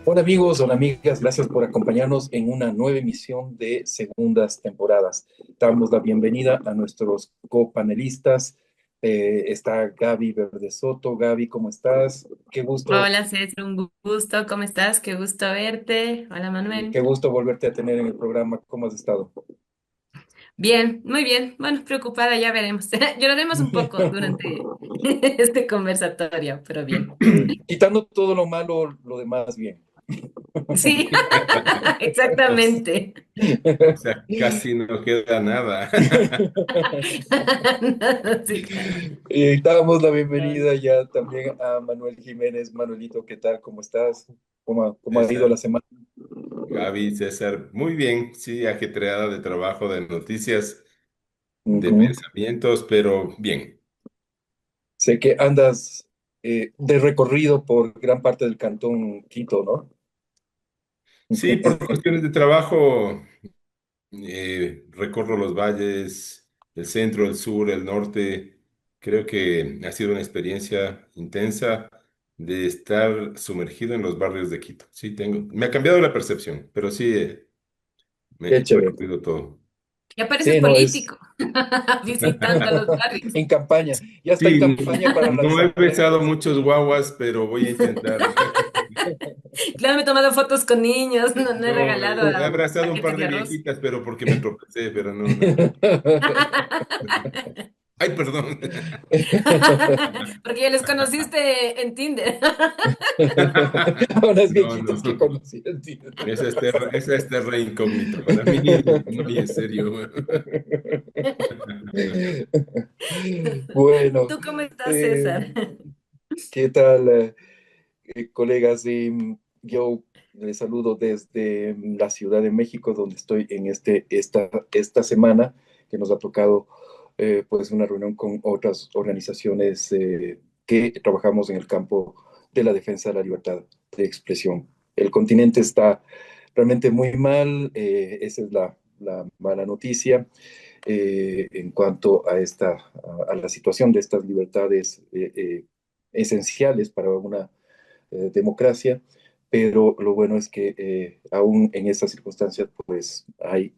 Hola amigos, hola amigas, gracias por acompañarnos en una nueva emisión de segundas temporadas. Damos la bienvenida a nuestros copanelistas. Está Gaby Verde Soto. Gaby, ¿cómo estás? Hola César, un gusto, ¿cómo estás? Qué gusto verte. Hola Qué Manuel. gusto volverte a tener en el programa. ¿Cómo has estado? Bien, muy bien. Bueno, preocupada, ya veremos. Lloraremos un poco durante este conversatorio, pero bien. Quitando todo lo malo, lo demás bien. Sí, O s- exactamente. o sea, casi no queda nada. Sí, claro. Y damos la bienvenida ya también a Manuel Jiménez. Manuelito, ¿qué tal? ¿Cómo estás? ¿Cómo ha ido la César, semana? Gaby, César, muy bien, sí, ajetreada de trabajo, de noticias, de Ujú. pensamientos, pero bien. Sé que andas de recorrido por gran parte del cantón Quito, ¿no? Sí, por cuestiones de trabajo, recorro los valles, el centro, el sur, el norte. Creo que ha sido una experiencia intensa de estar sumergido en los barrios de Quito. Sí, me ha cambiado la percepción, pero sí, me Qué he chévere. recorrido todo. Ya pareces Sí, no, es político, visitando los barrios. en campaña. Ya está en Sí, campaña para no he lanzar besado proyectos. muchos guaguas, pero voy a intentar. Claro, me he tomado fotos con niños, no he No, regalado he abrazado un paquetes par de de arroz. viejitas, pero porque me tropecé, pero no, no. Ay, perdón. Porque ya les conociste en Tinder. A unas No, viejitas que no. conocí. Esa es terra incógnito. Para mí, no, y en serio. Bueno, ¿Tú cómo estás, eh, César? ¿qué tal, colegas? Yo les saludo desde la Ciudad de México, donde estoy en esta semana, que nos ha tocado pues una reunión con otras organizaciones que trabajamos en el campo de la defensa de la libertad de expresión. El continente está realmente muy mal, esa es la mala noticia en cuanto a la situación de estas libertades esenciales para una democracia, pero lo bueno es que aún en estas circunstancias pues hay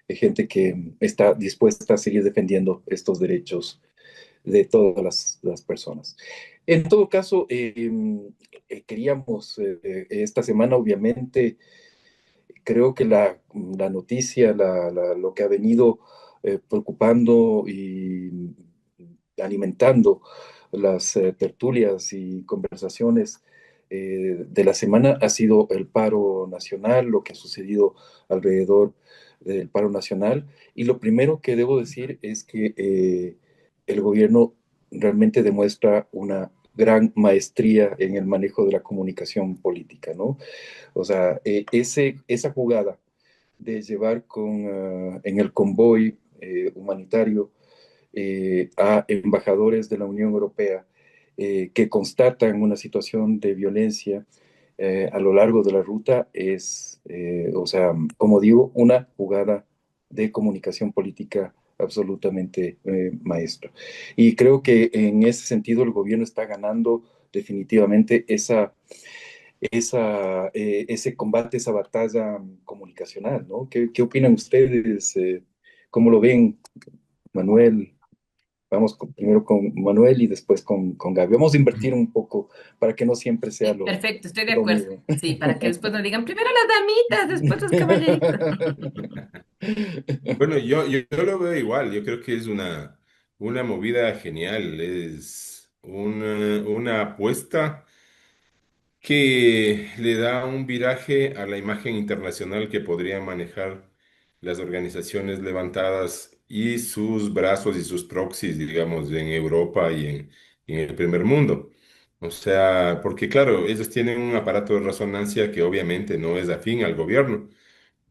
gente que está dispuesta a seguir defendiendo estos derechos de todas las personas. En todo caso, queríamos esta semana, obviamente, creo que la noticia, lo que ha venido preocupando y alimentando las tertulias y conversaciones de la semana ha sido el paro nacional, lo que ha sucedido alrededor del paro nacional. Y lo primero que debo decir es que el gobierno realmente demuestra una gran maestría en el manejo de la comunicación política, ¿no? O sea, esa jugada de llevar en el convoy humanitario a embajadores de la Unión Europea que constatan una situación de violencia a lo largo de la ruta es, o sea, como digo, una jugada de comunicación política absolutamente maestra. Y creo que en ese sentido el gobierno está ganando definitivamente ese combate, esa batalla comunicacional, ¿no? ¿Qué opinan ustedes? ¿Cómo lo ven, Manuel? Vamos primero con Manuel y después con Gaby. Vamos a invertir un poco para que no siempre sea Sí, perfecto, estoy de lo acuerdo. mismo. Sí, para que después nos digan primero las damitas, después los caballeritos. Bueno, yo lo veo igual. Yo creo que es una movida genial. Es una apuesta que le da un viraje a la imagen internacional que podrían manejar las organizaciones levantadas y sus brazos y sus proxies, digamos, en Europa y en el primer mundo. O sea, porque claro, ellos tienen un aparato de resonancia que obviamente no es afín al gobierno.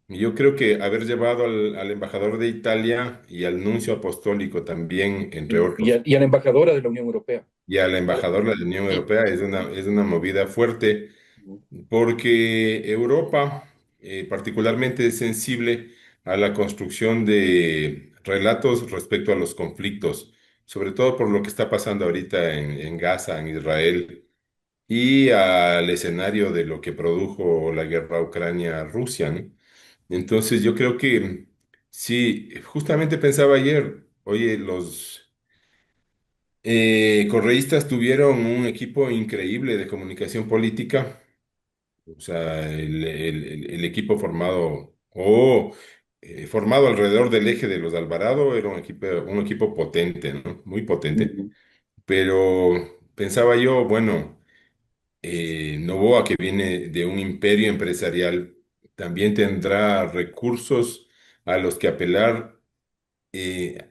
Y yo creo que haber llevado al embajador de Italia y al nuncio apostólico también, entre otros, Y a la embajadora de la Unión Europea. y al embajador de la Unión Sí, Europea es una movida fuerte porque Europa particularmente es sensible a la construcción de relatos respecto a los conflictos, sobre todo por lo que está pasando ahorita en Gaza, en Israel, y al escenario de lo que produjo la guerra Ucrania-Rusia, ¿no? Entonces yo creo que sí, justamente pensaba ayer, oye, los correístas tuvieron un equipo increíble de comunicación política, o sea, el equipo formado alrededor del eje de los Alvarado era un equipo potente, ¿no? Muy potente. Ujú, Pero pensaba yo, bueno, Noboa, que viene de un imperio empresarial, también tendrá recursos a los que apelar,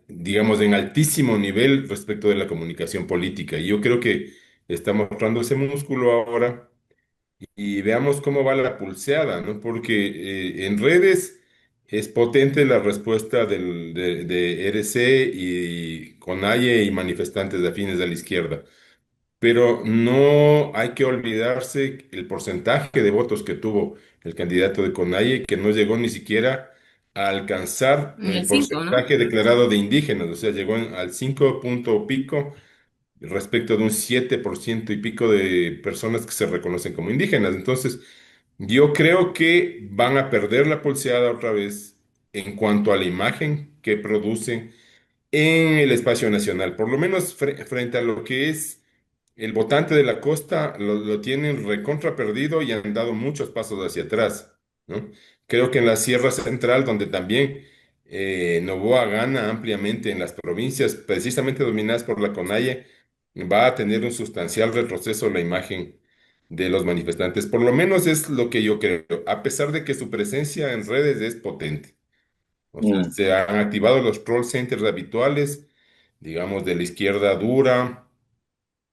digamos, en altísimo nivel respecto de la comunicación política. Y yo creo que está mostrando ese músculo ahora y veamos cómo va la pulseada, ¿no? Porque en redes es potente la respuesta de RC y CONAIE y manifestantes afines a la izquierda. Pero no hay que olvidarse el porcentaje de votos que tuvo el candidato de CONAIE, que no llegó ni siquiera a alcanzar Ni el el 5, ¿no? porcentaje declarado de indígenas, o sea, llegó al 5 punto pico respecto de un 7% y pico de personas que se reconocen como indígenas. Entonces, yo creo que van a perder la pulseada otra vez en cuanto a la imagen que producen en el espacio nacional, por lo menos frente a lo que es el votante de la costa, lo tienen recontra perdido y han dado muchos pasos hacia atrás, ¿no? Creo que en la Sierra Central, donde también Noboa gana ampliamente en las provincias, precisamente dominadas por la CONAIE, va a tener un sustancial retroceso la imagen de los manifestantes. Por lo menos es lo que yo creo, a pesar de que su presencia en redes es potente. O sea, mm, se han activado los troll centers habituales, digamos, de la izquierda dura,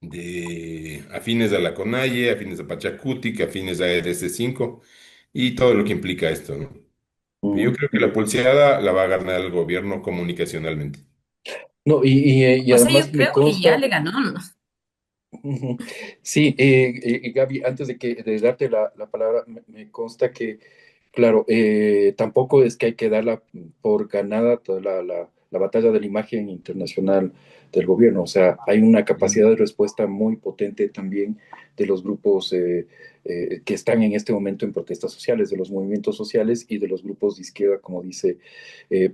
de afines a la CONAIE, afines a Pachacutic, afines a EDC5 y todo lo que implica esto, ¿no? Yo mm, creo que la mm. pulseada la va a ganar el gobierno comunicacionalmente. No, y O sea, además yo me creo que ya consta. le ganó, ¿no? Ujú. Sí, Gaby, antes de darte la palabra, me consta que, claro, tampoco es que hay que darla por ganada toda la batalla de la imagen internacional del gobierno. O sea, hay una capacidad de respuesta muy potente también de los grupos que están en este momento en protestas sociales, de los movimientos sociales y de los grupos de izquierda, como dice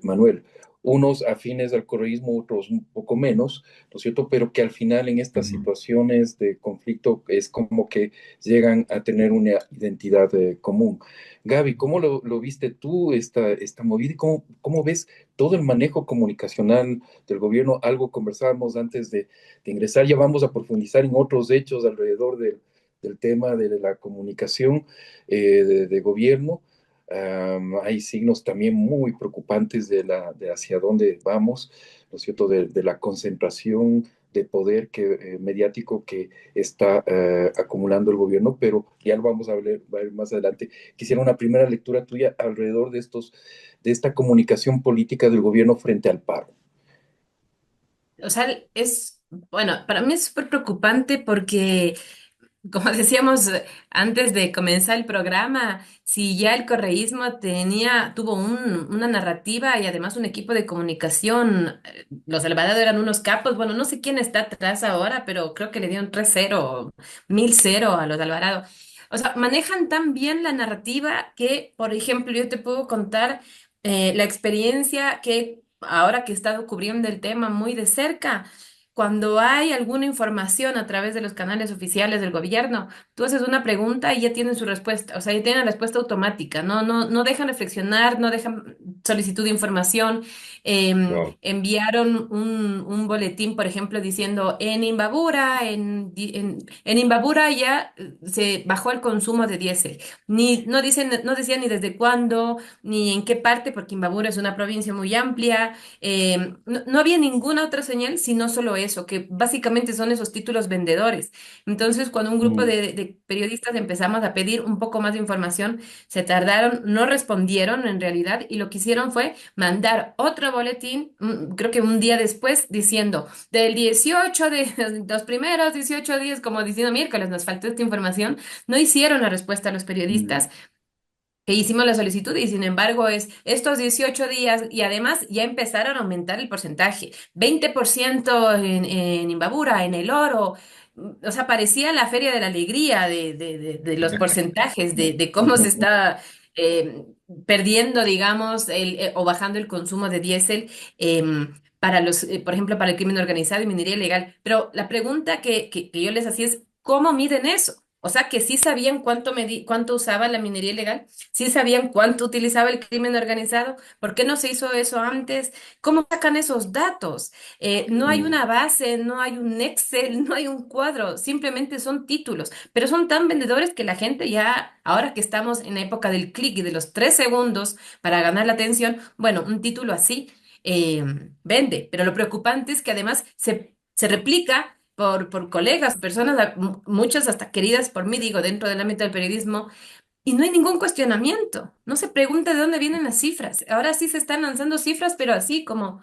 Manuel. Unos afines al correísmo, otros un poco menos, ¿no es cierto? Pero que al final en estas Ujú. situaciones de conflicto es como que llegan a tener una identidad común. Gaby, ¿cómo lo viste tú esta movida y cómo ves todo el manejo comunicacional del gobierno? Algo conversábamos antes de ingresar, ya vamos a profundizar en otros hechos alrededor del tema de la comunicación de gobierno. Hay signos también muy preocupantes de hacia dónde vamos, ¿no es cierto?, de la concentración de poder mediático que está acumulando el gobierno, pero ya lo vamos a ver más adelante. Quisiera una primera lectura tuya alrededor de esta comunicación política del gobierno frente al paro. O sea, bueno, para mí es súper preocupante porque como decíamos antes de comenzar el programa, si ya el correísmo tuvo una narrativa y además un equipo de comunicación, los Alvarado eran unos capos, bueno, no sé quién está atrás ahora, pero creo que le dieron 3-0, 1000-0 a los Alvarado. O sea, manejan tan bien la narrativa que, por ejemplo, yo te puedo contar la experiencia que ahora que he estado cubriendo el tema muy de cerca. Cuando hay alguna información a través de los canales oficiales del gobierno, tú haces una pregunta y ya tienen su respuesta, o sea, ya tienen respuesta automática, no dejan reflexionar, no dejan solicitud de información. No. Enviaron un boletín, por ejemplo, diciendo en Imbabura, en Imbabura ya se bajó el consumo de diésel. No decían ni desde cuándo, ni en qué parte, porque Imbabura es una provincia muy amplia. No había ninguna otra señal, sino solo eso, que básicamente son esos títulos vendedores. Entonces, cuando un grupo Mm, de periodistas empezamos a pedir un poco más de información, se tardaron, no respondieron en realidad, y lo que hicieron fue mandar otro boletín, creo que un día después, diciendo, del 18 de los primeros 18 días, como diciendo miércoles, nos faltó esta información, no hicieron la respuesta a los mm, periodistas. que hicimos la solicitud y sin embargo es estos 18 días y además ya empezaron a aumentar el porcentaje, 20% en Imbabura, en El Oro. O sea, parecía la Feria de la Alegría de los porcentajes, de cómo se está eh, perdiendo, digamos, o bajando el consumo de diésel para por ejemplo, para el crimen organizado y minería ilegal. Pero la pregunta que yo les hacía es, ¿cómo miden eso? O sea, que sí sabían cuánto usaba la minería ilegal. ¿Sí sabían cuánto utilizaba el crimen organizado? ¿Por qué no se hizo eso antes? ¿Cómo sacan esos datos? No hay Mm, una base, no hay un Excel, no hay un cuadro, simplemente son títulos, pero son tan vendedores que la gente ya, ahora que estamos en la época del clic y de los 3 segundos para ganar la atención, bueno, un título así eh, vende, pero lo preocupante es que además se replica. Por colegas, personas, muchas hasta queridas por mí, digo, dentro del ámbito del periodismo, y no hay ningún cuestionamiento. No se pregunta de dónde vienen las cifras. Ahora sí se están lanzando cifras, pero así como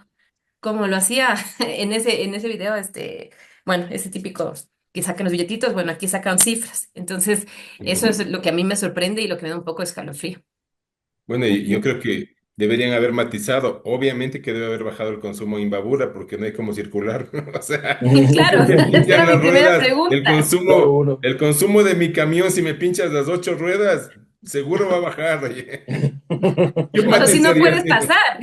lo hacía en ese video, bueno, ese típico que sacan los billetitos, bueno, aquí sacan cifras. Entonces, eso es lo que a mí me sorprende y lo que me da un poco de escalofrío. Bueno, y yo creo que deberían haber matizado. Obviamente que debe haber bajado el consumo de Imbabura porque no hay cómo circular. O sea, Claro, si me esa pinchan era mi las primera ruedas, el pregunta. Claro, consumo, uno. el consumo de mi camión, si me pinchas las 8 ruedas, seguro va a bajar. Oye. Yo O si no matizaría puedes así. pasar.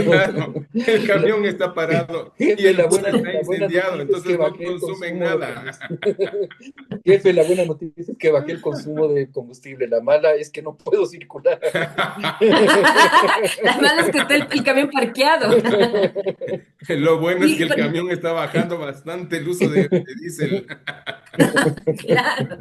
Claro, el La- camión está parado y Jefe, el bus está la buena incendiado, noticia es que entonces no bajé el consumen consumo de nada. combustible. Jefe, la buena noticia es que bajé el consumo de combustible. La mala es que no puedo circular. La mala es que está el camión parqueado. Lo bueno es que Y, el camión está bajando bastante el uso de diésel. claro.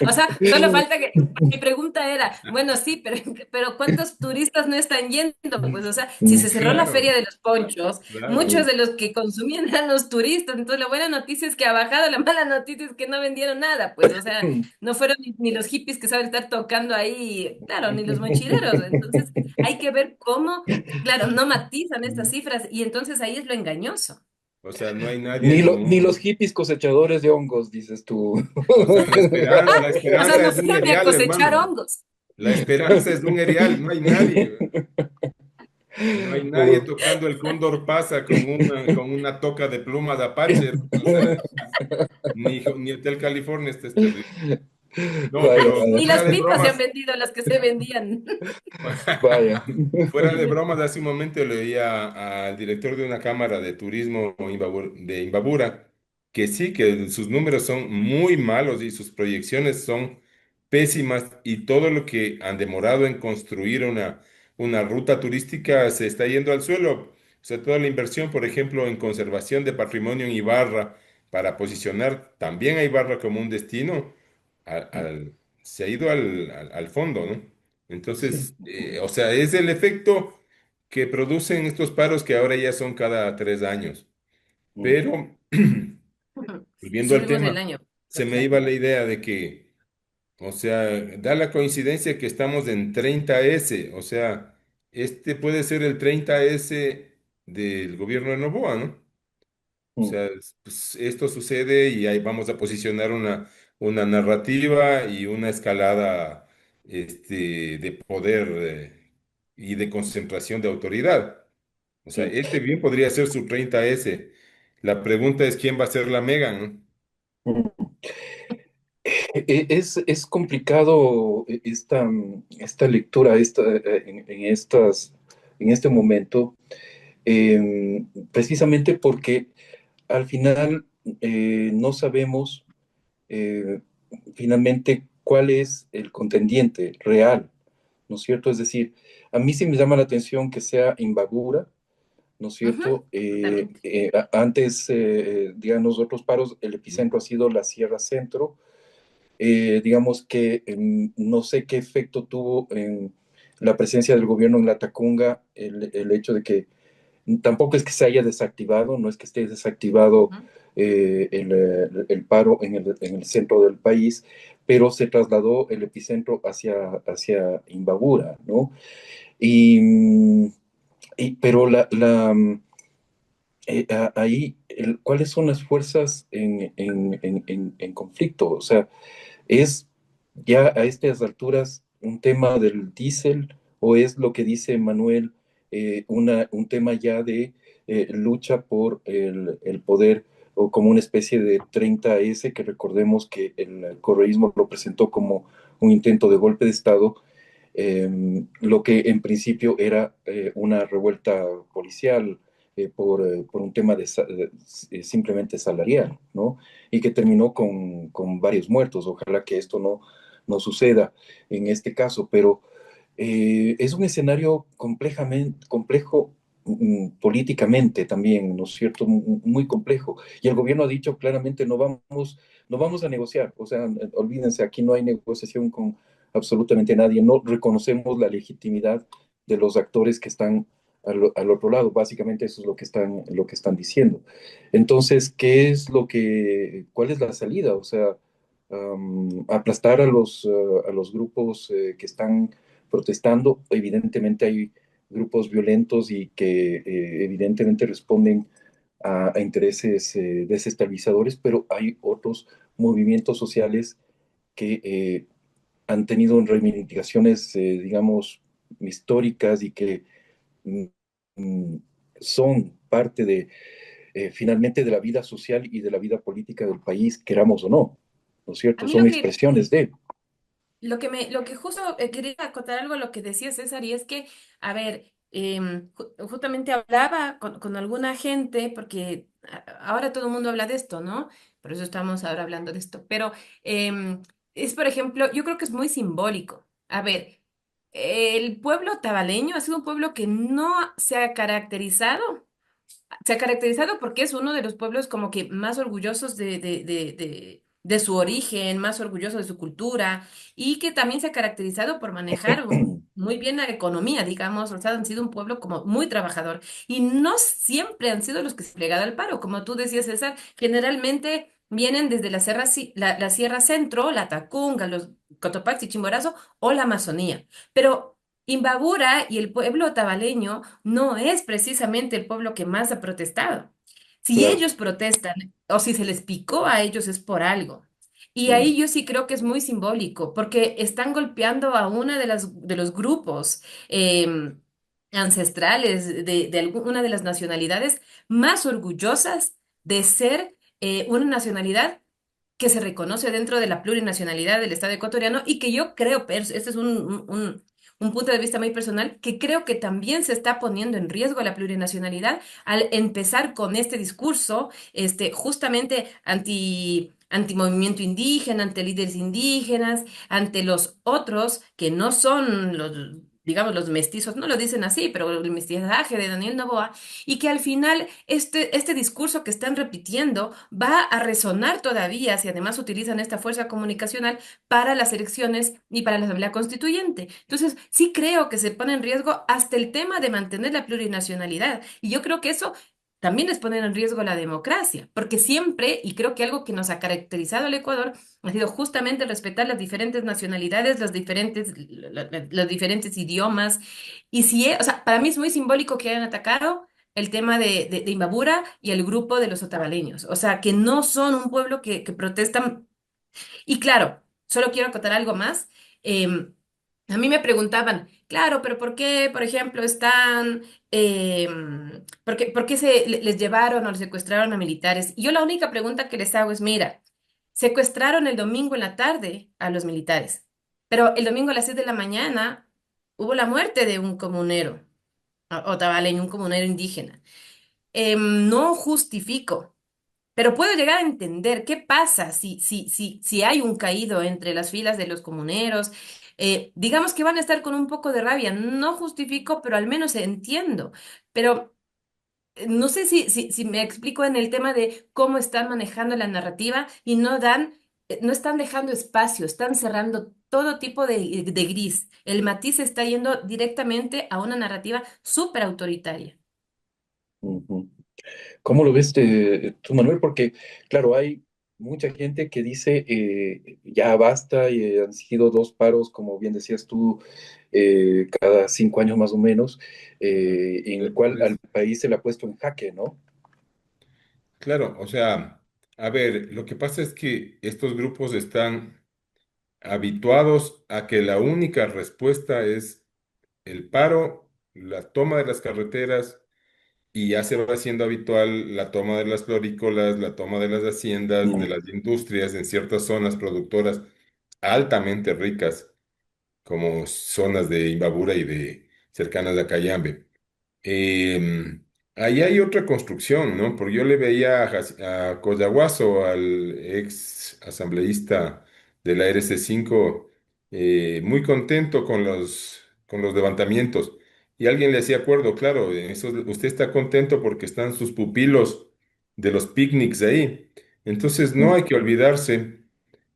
O sea, solo falta que. Mi pregunta era, bueno, sí, pero ¿cuántos turistas no están yendo? Pues, o sea, si se cerró la Claro, feria de los ponchos, claro. muchos de los que consumían eran los turistas. Entonces, la buena noticia es que ha bajado, la mala noticia es que no vendieron nada. Pues, o sea, no fueron ni los hippies que saben estar tocando ahí, claro, ni los mochileros. Entonces, hay que ver cómo, claro, no matizan estas cifras y entonces ahí es lo engañoso. O sea, no hay nadie con Ni los un... hippies cosechadores de hongos, dices tú. O sea, la O sea, esperanza no es un fueron ni a erial, cosechar hermano. hongos. La esperanza es un erial, no hay nadie. No hay nadie Oh, tocando el cóndor pasa con una toca de pluma de Apache. O sea, ni Hotel California, este es terrible. No, vaya, pero Ni fuera las de pipas se han bromas, vendido las que se vendían. vaya. fuera de bromas, hace un momento leía al director de una cámara de turismo de Imbabura que sí, que sus números son muy malos y sus proyecciones son pésimas y todo lo que han demorado en construir una ruta turística se está yendo al suelo. O sea, toda la inversión, por ejemplo, en conservación de patrimonio en Ibarra para posicionar también a Ibarra como un destino, se ha ido al fondo, ¿no? Sí. Entonces, o sea, es el efecto que producen estos paros que ahora ya son cada 3 años. Pero, volviendo al Hicimos el tema, año. se me iba la idea de que, o sea, da la coincidencia que estamos en 30S, o sea, este puede ser el 30S del gobierno de Noboa, ¿no? O sea, pues, esto sucede y ahí vamos a posicionar una narrativa y una escalada de poder y de concentración de autoridad. O sea, Sí. este bien podría ser su 30S. La pregunta es quién va a ser la Megan, ¿no? Es complicado esta lectura en este momento, precisamente porque al final no sabemos eh, finalmente cuál es el contendiente real, ¿no es cierto? Es decir, a mí sí me llama la atención que sea Imbabura, ¿no es Ujú, cierto? totalmente. Antes, digamos, otros paros, el epicentro ha sido la Sierra Centro. Digamos que no sé qué efecto tuvo en la presencia del gobierno en la Tacunga el hecho de que tampoco es que se haya desactivado, no es que esté desactivado Ujú. el paro en el centro del país, pero se trasladó el epicentro hacia Imbabura, ¿no? Y, pero ahí, ¿cuáles son las fuerzas en conflicto? O sea, es ya a estas alturas un tema del diésel o es lo que dice Manuel, un tema ya de lucha por el poder o como una especie de 30S que recordemos que el correísmo lo presentó como un intento de golpe de Estado, lo que en principio era una revuelta policial por un tema simplemente salarial, ¿no? Y que terminó con varios muertos. Ojalá que esto no suceda en este caso, pero es un escenario complejo políticamente también, ¿no es cierto? Muy complejo. Y el gobierno ha dicho claramente no vamos a negociar, o sea, olvídense, aquí no hay negociación con absolutamente nadie, no reconocemos la legitimidad de los actores que están al otro lado, básicamente eso es lo que están diciendo. Entonces, ¿cuál es la salida? O sea, aplastar a los grupos que están protestando. Evidentemente hay grupos violentos y que evidentemente responden a intereses desestabilizadores, pero hay otros movimientos sociales que han tenido reivindicaciones, digamos, históricas y que mm, mm, son parte finalmente de la vida social y de la vida política del país, queramos o no, ¿no es A cierto? mí Son expresiones de... lo que justo quería acotar algo a lo que decía César, y es que, a ver, justamente hablaba con alguna gente, porque ahora todo el mundo habla de esto, ¿no? Por eso estamos ahora hablando de esto. Pero es, por ejemplo, yo creo que es muy simbólico. A ver, el pueblo tabaleño ha sido un pueblo que no se ha caracterizado. Se ha caracterizado porque es uno de los pueblos como que más orgullosos de su origen, más orgullosos de su cultura, y que también se ha caracterizado por manejar muy bien la economía, digamos. O sea, han sido un pueblo como muy trabajador, y no siempre han sido los que se plegan al paro, como tú decías, César. Generalmente vienen desde la Sierra, la Sierra Centro, la Tacunga, los Cotopaxi, Chimborazo o la Amazonía. Pero Imbabura y el pueblo tabaleño no es precisamente el pueblo que más ha protestado. Si Claro. ellos protestan o si se les picó a ellos es por algo. Y Mm, ahí yo sí creo que es muy simbólico, porque están golpeando a una de los grupos ancestrales una de las nacionalidades más orgullosas de ser una nacionalidad que se reconoce dentro de la plurinacionalidad del Estado ecuatoriano, y que yo creo, este es un punto de vista muy personal, que creo que también se está poniendo en riesgo la plurinacionalidad al empezar con este discurso, justamente anti movimiento indígena, ante líderes indígenas, ante los otros que no son los, digamos, los mestizos, no lo dicen así, pero el mestizaje de Daniel Noboa, y que al final este discurso que están repitiendo va a resonar todavía si además utilizan esta fuerza comunicacional para las elecciones y para la Asamblea Constituyente. Entonces, sí creo que se pone en riesgo hasta el tema de mantener la plurinacionalidad. Y yo creo que eso también les pone en riesgo la democracia, porque siempre, y creo que algo que nos ha caracterizado al Ecuador, ha sido justamente respetar las diferentes nacionalidades, los diferentes idiomas. Y si, o sea, para mí es muy simbólico que hayan atacado el tema de Imbabura y el grupo de los otavaleños. O sea, que no son un pueblo que protestan. Y claro, solo quiero acotar algo más. A mí me preguntaban, claro, pero ¿por qué, por ejemplo, por qué les llevaron o les secuestraron a militares? Y yo la única pregunta que les hago es, mira, secuestraron el domingo en la tarde a los militares, pero el domingo a las 6 de la mañana hubo la muerte de un comunero, o tabaleño, un comunero indígena. No justifico. Pero puedo llegar a entender qué pasa si hay un caído entre las filas de los comuneros. Digamos que van a estar con un poco de rabia. No justifico, pero al menos entiendo. Pero no sé si me explico en el tema de cómo están manejando la narrativa y no están dejando espacio, están cerrando todo tipo de gris. El matiz está yendo directamente a una narrativa súper autoritaria. ujú. ¿Cómo lo ves tú, Manuel? Porque, claro, hay mucha gente que dice ya basta y han sido dos paros, como bien decías tú, cada 5 años más o menos, en el cual al Entonces, país se le ha puesto en jaque, ¿no? claro, o sea, a ver, lo que pasa es que estos grupos están habituados a que la única respuesta es el paro, la toma de las carreteras, y ya se va haciendo habitual la toma de las florícolas, la toma de las haciendas, de mm, las industrias en ciertas zonas productoras altamente ricas, como zonas de Imbabura y de cercanas a Cayambe. Ahí hay otra construcción, ¿no? Porque yo le veía a Collahuaso, al ex asambleísta de la RC5, muy contento con los levantamientos. Y alguien le hacía acuerdo, claro, eso, usted está contento porque están sus pupilos de los picnics ahí. Entonces no mm, hay que olvidarse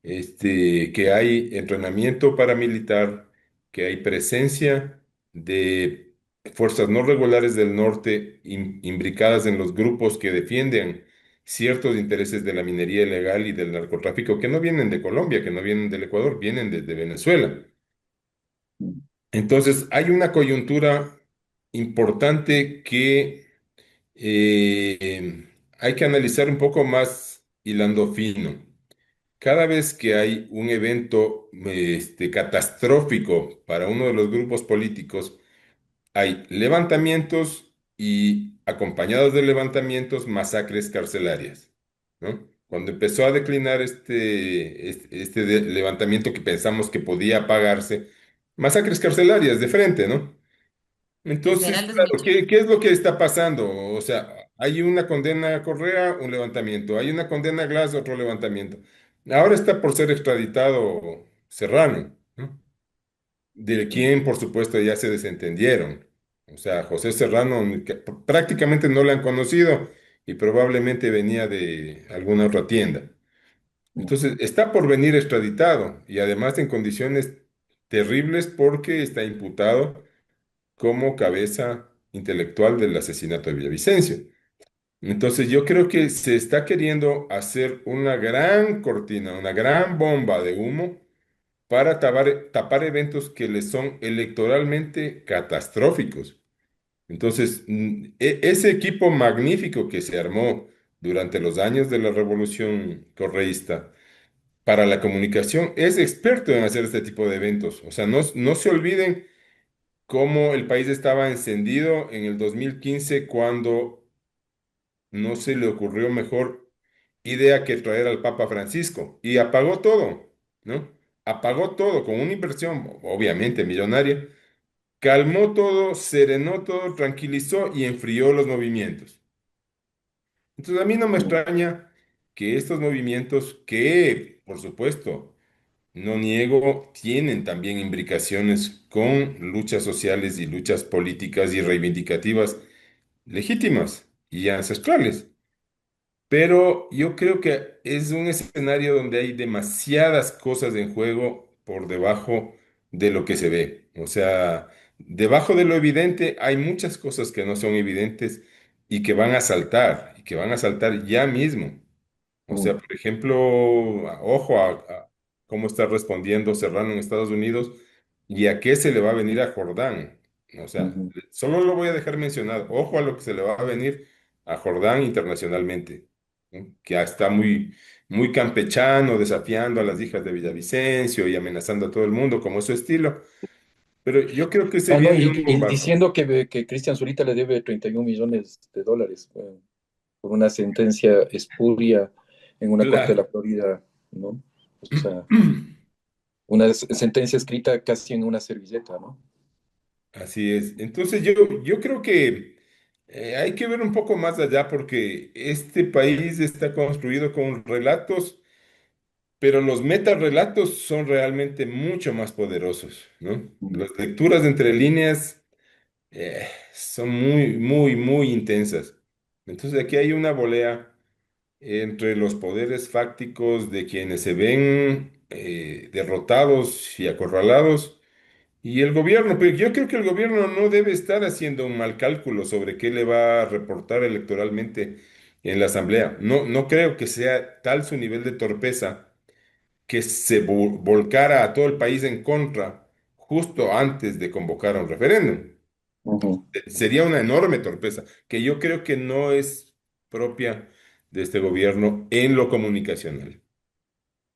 que hay entrenamiento paramilitar, que hay presencia de fuerzas no regulares del norte imbricadas en los grupos que defienden ciertos intereses de la minería ilegal y del narcotráfico que no vienen de Colombia, que no vienen del Ecuador, vienen de Venezuela. mm, Entonces, hay una coyuntura importante que hay que analizar un poco más hilando fino. Cada vez que hay un evento catastrófico para uno de los grupos políticos, hay levantamientos y acompañados de levantamientos, masacres carcelarias, ¿no? Cuando empezó a declinar levantamiento que pensamos que podía apagarse, masacres carcelarias de frente, ¿no? Entonces, Literal claro, desmechado. ¿qué es lo que está pasando? O sea, hay una condena a Correa, un levantamiento, hay una condena a Glass, otro levantamiento. Ahora está por ser extraditado Serrano, ¿no? De quien, por supuesto, ya se desentendieron. O sea, José Serrano que prácticamente no le han conocido y probablemente venía de alguna otra tienda. mm, Entonces, está por venir extraditado y además en condiciones terribles porque está imputado como cabeza intelectual del asesinato de Villavicencio. Entonces, yo creo que se está queriendo hacer una gran cortina, una gran bomba de humo para tapar eventos que les son electoralmente catastróficos. Entonces, ese equipo magnífico que se armó durante los años de la Revolución Correísta para la comunicación es experto en hacer este tipo de eventos. O sea, no se olviden cómo el país estaba encendido en el 2015 cuando no se le ocurrió mejor idea que traer al Papa Francisco y apagó todo, ¿no? Apagó todo con una inversión, obviamente millonaria, calmó todo, serenó todo, tranquilizó y enfrió los movimientos. Entonces a mí no me mm, extraña que estos movimientos, que por supuesto, no niego, tienen también imbricaciones con luchas sociales y luchas políticas y reivindicativas legítimas y ancestrales. Pero yo creo que es un escenario donde hay demasiadas cosas en juego por debajo de lo que se ve. O sea, debajo de lo evidente hay muchas cosas que no son evidentes y que van a saltar, y que van a saltar ya mismo. O sea, mm, por ejemplo, ojo a cómo está respondiendo Serrano en Estados Unidos y a qué se le va a venir a Jordán. O sea, ujú, solo lo voy a dejar mencionado. Ojo a lo que se le va a venir a Jordán internacionalmente, ¿no? Que ya está muy campechano, desafiando a las hijas de Villavicencio y amenazando a todo el mundo, como es su estilo. Pero yo creo que se Ah, no, viene un y bombazo. diciendo que Cristian Zurita le debe 31 millones de dólares por una sentencia espuria en una corte de la Claro. Florida, ¿no? O sea, una sentencia escrita casi en una servilleta, ¿no? Así es. Entonces yo creo que hay que ver un poco más allá porque este país está construido con relatos, pero los metarrelatos son realmente mucho más poderosos, ¿no? Mm, Las lecturas de entre líneas son muy intensas. Entonces aquí hay una volea entre los poderes fácticos de quienes se ven derrotados y acorralados y el gobierno, pero yo creo que el gobierno no debe estar haciendo un mal cálculo sobre qué le va a reportar electoralmente en la asamblea. No creo que sea tal su nivel de torpeza que se volcara a todo el país en contra justo antes de convocar a un referéndum. ujú, Sería una enorme torpeza que yo creo que no es propia de este gobierno en lo comunicacional.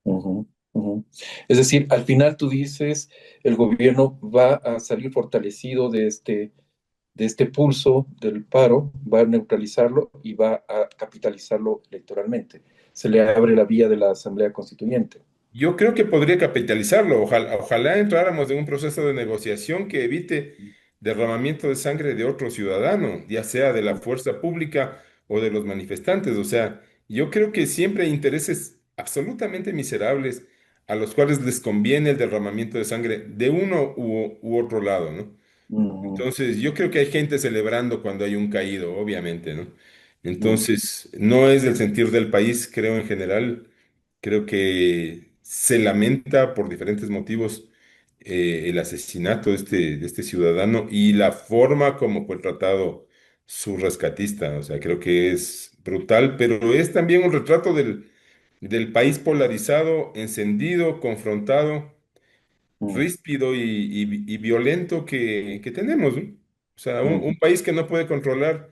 ujú. Ujú. Es decir, al final tú dices, el gobierno va a salir fortalecido de este pulso del paro, va a neutralizarlo y va a capitalizarlo electoralmente. Se le abre la vía de la Asamblea Constituyente. Yo creo que podría capitalizarlo. Ojalá entráramos en un proceso de negociación que evite derramamiento de sangre de otro ciudadano, ya sea de la fuerza pública o de los manifestantes. O sea, yo creo que siempre hay intereses absolutamente miserables a los cuales les conviene el derramamiento de sangre de uno u otro lado, ¿no? Ujú, Entonces, yo creo que hay gente celebrando cuando hay un caído, obviamente, ¿no? ujú, Entonces, no es el sentir del país, creo en general. Creo que se lamenta por diferentes motivos el asesinato de este ciudadano y la forma como fue tratado su rescatista. O sea, creo que es brutal, pero es también un retrato del país polarizado, encendido, confrontado, ujú, ríspido y violento que tenemos, ¿no? O sea, un ujú. país que no puede controlar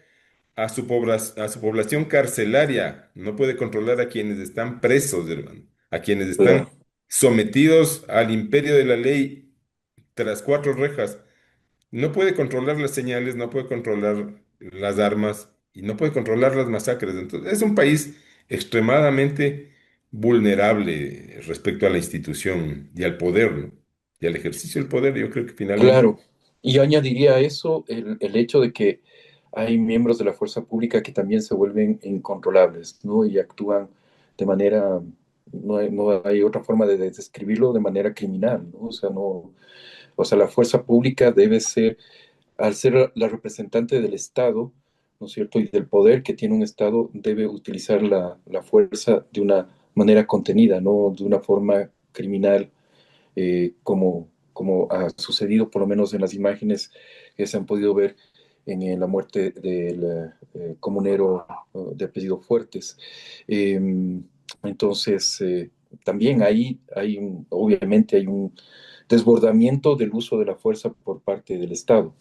a su población carcelaria, no puede controlar a quienes están presos, hermano, a quienes están Claro, sometidos al imperio de la ley tras cuatro rejas. No puede controlar las señales, no puede controlar las armas y no puede controlar las masacres. Entonces, es un país extremadamente vulnerable respecto a la institución y al poder, ¿no? Y al ejercicio del poder. Yo creo que finalmente claro. Y yo añadiría a eso el hecho de que hay miembros de la fuerza pública que también se vuelven incontrolables, ¿no? Y actúan de manera, no hay otra forma de describirlo, de manera criminal, ¿no? O sea, no, o sea, la fuerza pública debe ser, al ser la representante del Estado, ¿no es cierto? Y del poder que tiene un Estado, debe utilizar la fuerza de una manera contenida, no de una forma criminal, como ha sucedido por lo menos en las imágenes que se han podido ver en la muerte del comunero de apellido Fuertes. Eh, entonces, también obviamente hay un desbordamiento del uso de la fuerza por parte del Estado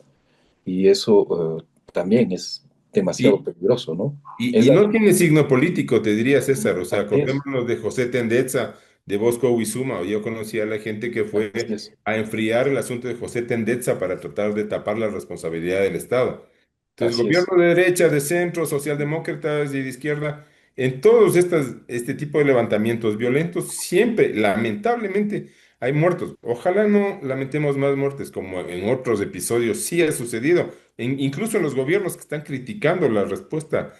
y eso también es demasiado y, peligroso, ¿no? y Es no algo, tiene signo político, te diría César. O sea, así es, acordémonos de José Tendetza, de Bosco Huizuma. Yo conocí a la gente que así fue es, a enfriar el asunto de José Tendetza para tratar de tapar la responsabilidad del Estado. Entonces, así es. gobierno de derecha, de centro, socialdemócratas y de izquierda, en todos este tipo de levantamientos violentos, siempre, lamentablemente, hay muertos. Ojalá no lamentemos más muertes, como en otros episodios sí ha sucedido, incluso en los gobiernos que están criticando la respuesta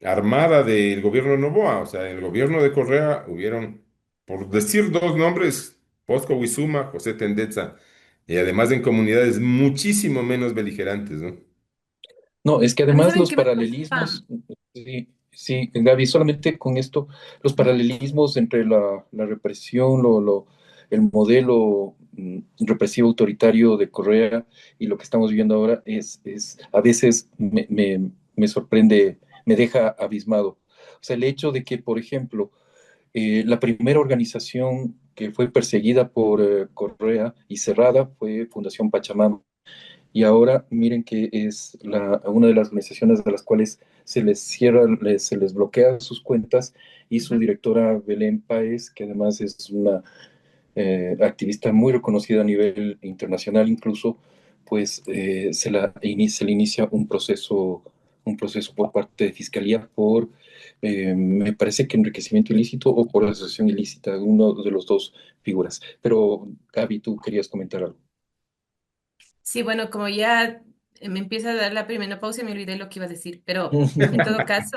armada del gobierno de Noboa. O sea, en el gobierno de Correa hubieron, por decir dos nombres, Bosco Huizuma, José Tendetza, y además en comunidades muchísimo menos beligerantes, ¿no? No, es que A mí, además ¿saben los qué me preocupa? paralelismos, sí, sí, Gaby, solamente con esto, los paralelismos entre la represión, el modelo represivo autoritario de Correa y lo que estamos viviendo ahora a veces me sorprende, me deja abismado. O sea, el hecho de que, por ejemplo, la primera organización que fue perseguida por Correa y cerrada fue Fundación Pachamama. Y ahora miren que es una de las organizaciones a las cuales se les cierra, se les bloquea sus cuentas y su Ujú. directora Belén Páez, que además es una activista muy reconocida a nivel internacional incluso, pues se le inicia un proceso por parte de Fiscalía por, me parece que enriquecimiento ilícito o por asociación ilícita, uno de los dos figuras. Pero Gaby, tú querías comentar algo. Sí, bueno, como ya me empieza a dar la primera pausa, me olvidé lo que iba a decir, pero en todo caso,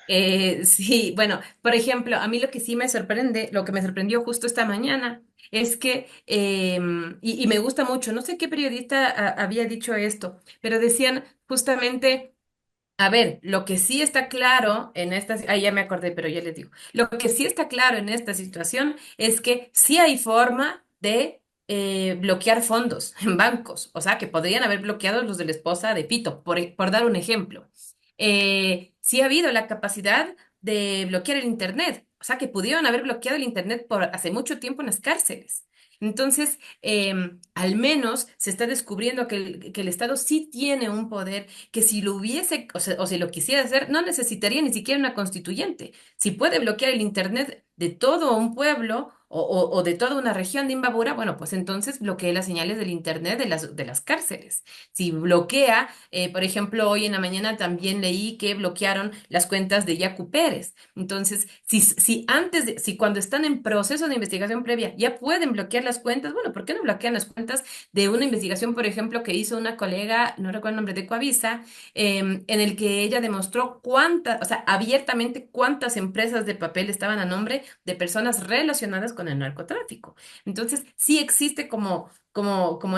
sí, bueno, por ejemplo, a mí lo que sí me sorprende, lo que me sorprendió justo esta mañana, es que, y me gusta mucho, no sé qué periodista había dicho esto, pero decían justamente... A ver, lo que sí está claro en esta, ahí ya me acordé, pero ya les digo, lo que sí está claro en esta situación es que sí hay forma de bloquear fondos en bancos, o sea, que podrían haber bloqueado los de la esposa de Pito, por dar un ejemplo. Sí ha habido la capacidad de bloquear el Internet, o sea, que pudieron haber bloqueado el Internet por hace mucho tiempo en las cárceles. Entonces, al menos se está descubriendo que el Estado sí tiene un poder que si lo hubiese, o si lo quisiera hacer, no necesitaría ni siquiera una constituyente. Si puede bloquear el internet de todo un pueblo o de toda una región de Imbabura, bueno, pues entonces bloquee las señales del Internet de las cárceles. Si bloquea, por ejemplo, hoy en la mañana también leí que bloquearon las cuentas de Yacu Pérez. Entonces, si cuando están en proceso de investigación previa ya pueden bloquear las cuentas, bueno, ¿por qué no bloquean las cuentas de una investigación, por ejemplo, que hizo una colega, no recuerdo el nombre, de Coavisa, en el que ella demostró cuántas, o sea, abiertamente cuántas empresas de papel estaban a nombre de personas relacionadas con el narcotráfico? Entonces, sí existe como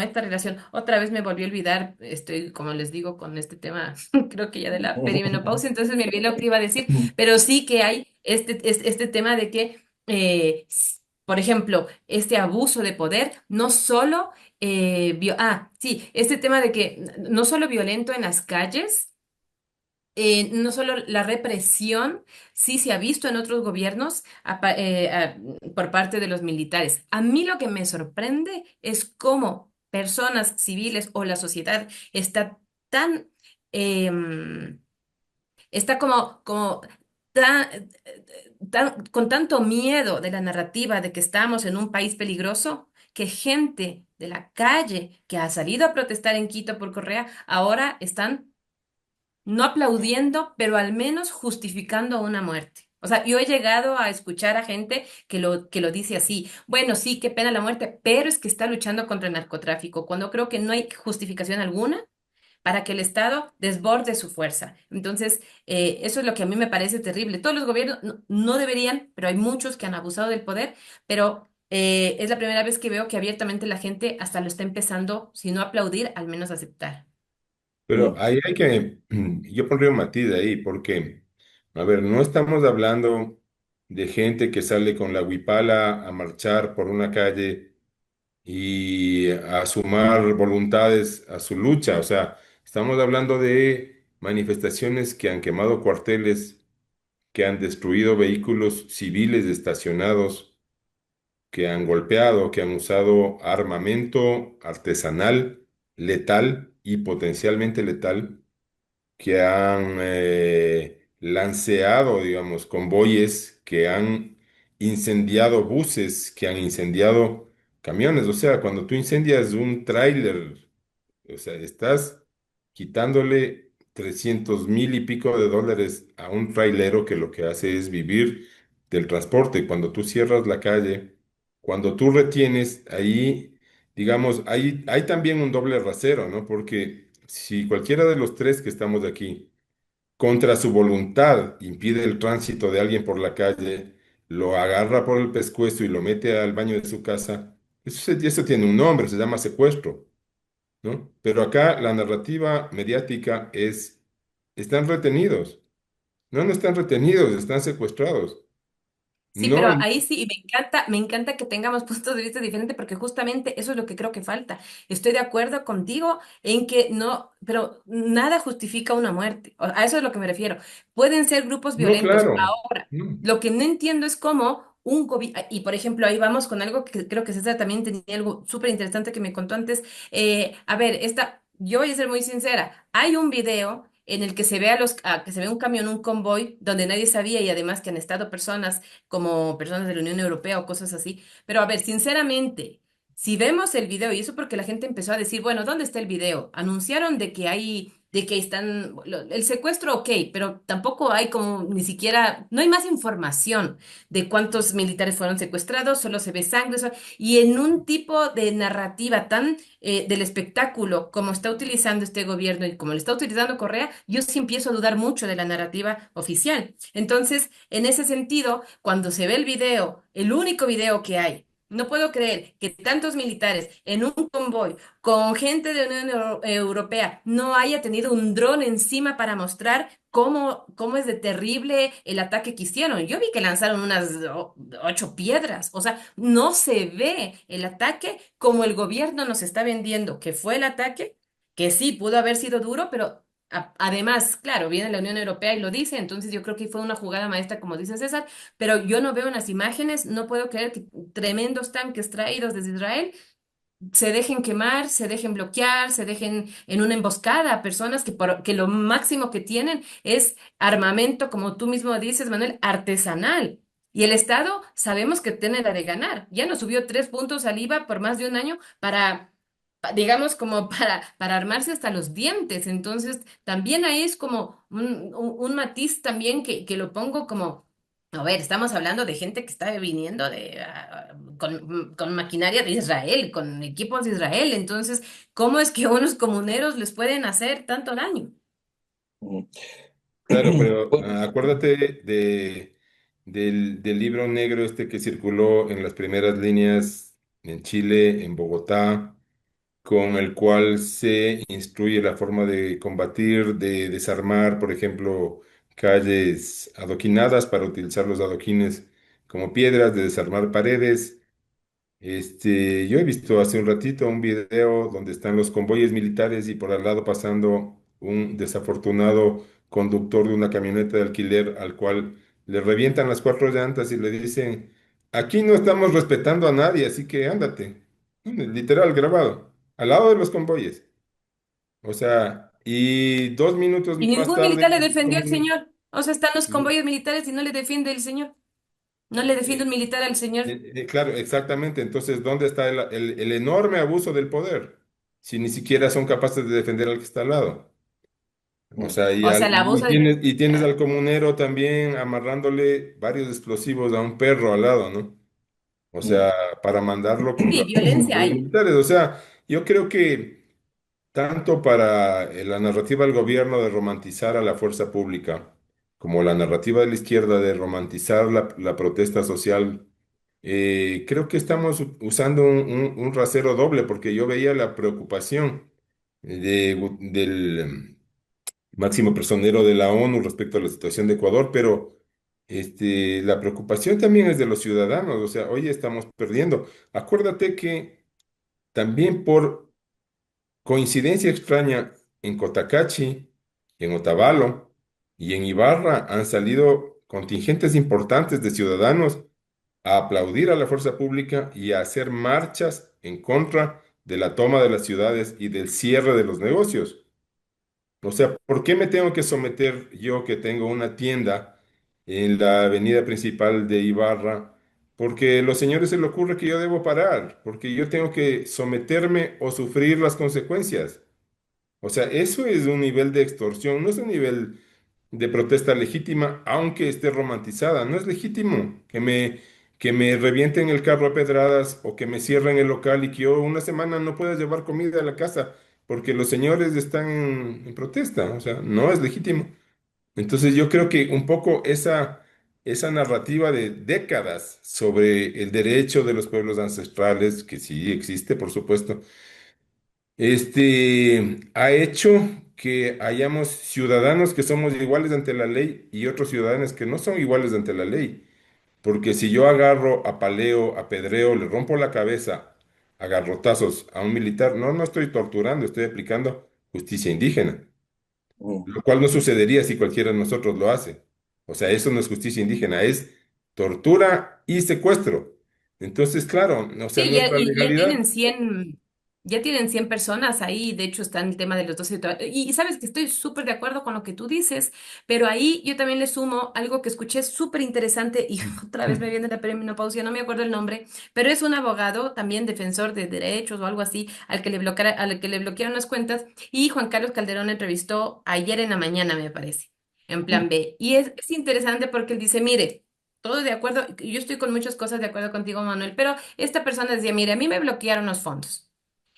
esta relación. Otra vez me volví a olvidar, estoy, como les digo, con este tema, creo que ya de la perimenopausia, entonces me olvidé lo que iba a decir, pero sí que hay este tema de que, por ejemplo, este abuso de poder, no solo, sí, este tema de que no solo violento en las calles, no solo la represión, sí se ha visto en otros gobiernos por parte de los militares. A mí lo que me sorprende es cómo personas civiles o la sociedad está tan, em, está como con tanto miedo de la narrativa de que estamos en un país peligroso, que gente de la calle que ha salido a protestar en Quito por Correa ahora están no aplaudiendo, pero al menos justificando una muerte. O sea, yo he llegado a escuchar a gente que lo dice así. Bueno, sí, qué pena la muerte, pero es que está luchando contra el narcotráfico, cuando creo que no hay justificación alguna para que el Estado desborde su fuerza. Entonces, eso es lo que a mí me parece terrible. Todos los gobiernos no deberían, pero hay muchos que han abusado del poder, pero es la primera vez que veo que abiertamente la gente hasta lo está empezando, si no a aplaudir, al menos a aceptar. Pero Mm. ahí hay que, yo pondría un matiz ahí, porque, a ver, no estamos hablando de gente que sale con la huipala a marchar por una calle y a sumar voluntades a su lucha. O sea, estamos hablando de manifestaciones que han quemado cuarteles, que han destruido vehículos civiles estacionados, que han golpeado, que han usado armamento artesanal, letal y potencialmente letal, que han lanceado, digamos, convoyes, que han incendiado buses, que han incendiado camiones. O sea, cuando tú incendias un tráiler, o sea, estás quitándole 300.000 y pico de dólares a un trailero que lo que hace es vivir del transporte. Cuando tú cierras la calle, cuando tú retienes, ahí, digamos, hay también un doble rasero, ¿no? Porque si cualquiera de los tres que estamos aquí, contra su voluntad, impide el tránsito de alguien por la calle, lo agarra por el pescuezo y lo mete al baño de su casa, eso tiene un nombre, se llama secuestro, ¿no? Pero acá la narrativa mediática es, están retenidos. No, no están retenidos, están secuestrados. Sí, pero No, ahí sí, y me encanta que tengamos puntos de vista diferentes porque justamente eso es lo que creo que falta. Estoy de acuerdo contigo en que no, pero nada justifica una muerte. A eso es lo que me refiero. Pueden ser grupos no, violentos. claro. Ahora, No. lo que no entiendo es cómo un gobierno, y por ejemplo, ahí vamos con algo que creo que César también tenía algo súper interesante que me contó antes. A ver, yo voy a ser muy sincera, hay un video en el que se ve que se ve un camión, un convoy, donde nadie sabía y además que han estado personas como personas de la Unión Europea o cosas así. Pero a ver, sinceramente, si vemos el video, y eso porque la gente empezó a decir, bueno, ¿dónde está el video? Anunciaron de que están, el secuestro, ok, pero tampoco hay como ni siquiera, no hay más información de cuántos militares fueron secuestrados, solo se ve sangre, y en un tipo de narrativa tan del espectáculo como está utilizando este gobierno y como lo está utilizando Correa, yo sí empiezo a dudar mucho de la narrativa oficial. Entonces, en ese sentido, cuando se ve el video, el único video que hay, no puedo creer que tantos militares en un convoy con gente de la Unión Europea no haya tenido un dron encima para mostrar cómo es de terrible el ataque que hicieron. Yo vi que lanzaron unas 8 piedras, o sea, no se ve el ataque como el gobierno nos está vendiendo, que fue el ataque, que sí pudo haber sido duro, pero además, claro, viene la Unión Europea y lo dice, entonces yo creo que fue una jugada maestra, como dice César, pero yo no veo en las imágenes, no puedo creer que tremendos tanques traídos desde Israel se dejen quemar, se dejen bloquear, se dejen en una emboscada a personas que lo máximo que tienen es armamento, como tú mismo dices, Manuel, artesanal. Y el Estado sabemos que tiene la de ganar. Ya nos subió 3 puntos al IVA por más de un año digamos, como para armarse hasta los dientes. Entonces, también ahí es como un matiz también que lo pongo como, a ver, estamos hablando de gente que está viniendo con maquinaria de Israel, con equipos de Israel. Entonces, ¿cómo es que a unos comuneros les pueden hacer tanto daño? Mm. Claro, pero Bueno, acuérdate del libro negro este que circuló en las primeras líneas en Chile, en Bogotá, con el cual se instruye la forma de combatir, de desarmar, por ejemplo, calles adoquinadas para utilizar los adoquines como piedras, de desarmar paredes. Yo he visto hace un ratito un video donde están los convoyes militares y por al lado pasando un desafortunado conductor de una camioneta de alquiler al cual le revientan las 4 llantas y le dicen, aquí no estamos respetando a nadie, así que ándate. Literal, grabado, al lado de los convoyes. O sea, y 2 minutos Y más ningún militar tarde, le defendió al señor. O sea, están los ¿no? convoyos militares y no le defiende el señor. No le defiende un Eh, militar al señor. claro, exactamente. Entonces, ¿dónde está el enorme abuso del poder? Si ni siquiera son capaces de defender al que está al lado. O mm, sea, O sea, el abuso de... y tienes al comunero también amarrándole varios explosivos a un perro al lado, ¿no? O mm, sea, para mandarlo Sí, contra violencia los hay. militares. O sea, yo creo que tanto para la narrativa del gobierno de romantizar a la fuerza pública, como la narrativa de la izquierda de romantizar la protesta social, creo que estamos usando un rasero doble, porque yo veía la preocupación del máximo personero de la ONU respecto a la situación de Ecuador, pero la preocupación también es de los ciudadanos, o sea, hoy estamos perdiendo. Acuérdate que también por coincidencia extraña, en Cotacachi, en Otavalo y en Ibarra han salido contingentes importantes de ciudadanos a aplaudir a la fuerza pública y a hacer marchas en contra de la toma de las ciudades y del cierre de los negocios. O sea, ¿por qué me tengo que someter yo que tengo una tienda en la avenida principal de Ibarra? Porque a los señores se les ocurre que yo debo parar, porque yo tengo que someterme o sufrir las consecuencias. O sea, eso es un nivel de extorsión, no es un nivel de protesta legítima, aunque esté romantizada. No es legítimo que me revienten el carro a pedradas o que me cierren el local y que yo una semana no pueda llevar comida a la casa porque los señores están en protesta. O sea, no es legítimo. Entonces yo creo que un poco esa narrativa de décadas sobre el derecho de los pueblos ancestrales, que sí existe, por supuesto, ha hecho que hayamos ciudadanos que somos iguales ante la ley y otros ciudadanos que no son iguales ante la ley. Porque si yo agarro, apaleo, apedreo, le rompo la cabeza a garrotazos a un militar, no estoy torturando, estoy aplicando justicia indígena, mm. lo cual no sucedería si cualquiera de nosotros lo hace. O sea, eso no es justicia indígena, es tortura y secuestro. Entonces, claro, o sea, Sí, nuestra y legalidad. ya tienen 100 personas ahí, de hecho está el tema de los 12 y sabes que estoy súper de acuerdo con lo que tú dices, pero ahí yo también le sumo algo que escuché súper interesante y otra vez me viene la perimenopausia, no me acuerdo el nombre, pero es un abogado, también defensor de derechos o algo así, al que le bloquearon las cuentas y Juan Carlos Calderón entrevistó ayer en la mañana, me parece, en Mm, plan B. Y es interesante porque él dice, mire, todo de acuerdo, yo estoy con muchas cosas de acuerdo contigo, Manuel, pero esta persona decía, mire, a mí me bloquearon los fondos.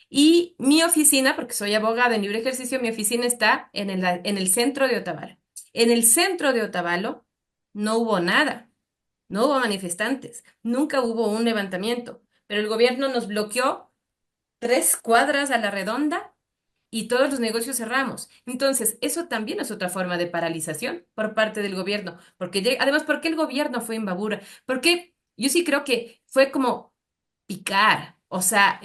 Y mi oficina, porque soy abogada en libre ejercicio, mi oficina está en el centro de Otavalo. En el centro de Otavalo no hubo nada, no hubo manifestantes, nunca hubo un levantamiento, pero el gobierno nos bloqueó 3 cuadras a la redonda y todos los negocios cerramos. Entonces, eso también es otra forma de paralización por parte del gobierno, porque además, ¿por qué el gobierno fue imbabura? Porque yo sí creo que fue como picar. O sea,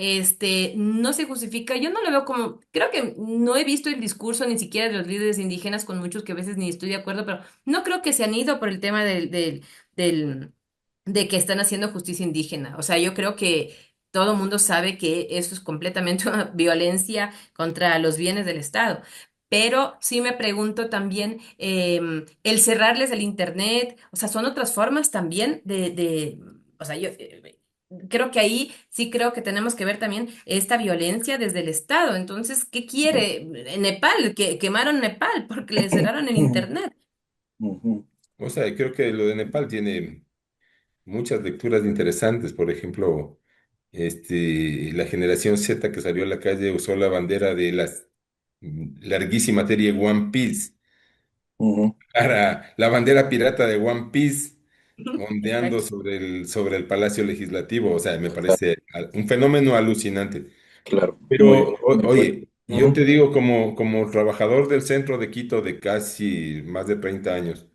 no se justifica. Yo no lo veo como, creo que no he visto el discurso ni siquiera de los líderes indígenas con muchos que a veces ni estoy de acuerdo, pero no creo que se han ido por el tema del- de que están haciendo justicia indígena. O sea, yo creo que todo el mundo sabe que eso es completamente una violencia contra los bienes del Estado. pero sí me pregunto también, el cerrarles el internet, o sea, son otras formas también o sea, yo creo que ahí sí creo que tenemos que ver también esta violencia desde el Estado. Entonces, ¿qué quiere? En Nepal, que quemaron Nepal porque le cerraron el internet. Ujú, O sea, creo que lo de Nepal tiene muchas lecturas interesantes. Por ejemplo, la generación Z que salió a la calle usó la bandera de la larguísima serie One Piece ujú, para la bandera pirata de One Piece ondeando Exacto. sobre el Palacio Legislativo. O sea, me parece un fenómeno alucinante. claro, muy, Pero, muy de acuerdo. oye, yo Ujú, te digo como trabajador del centro de Quito de casi más de 30 años,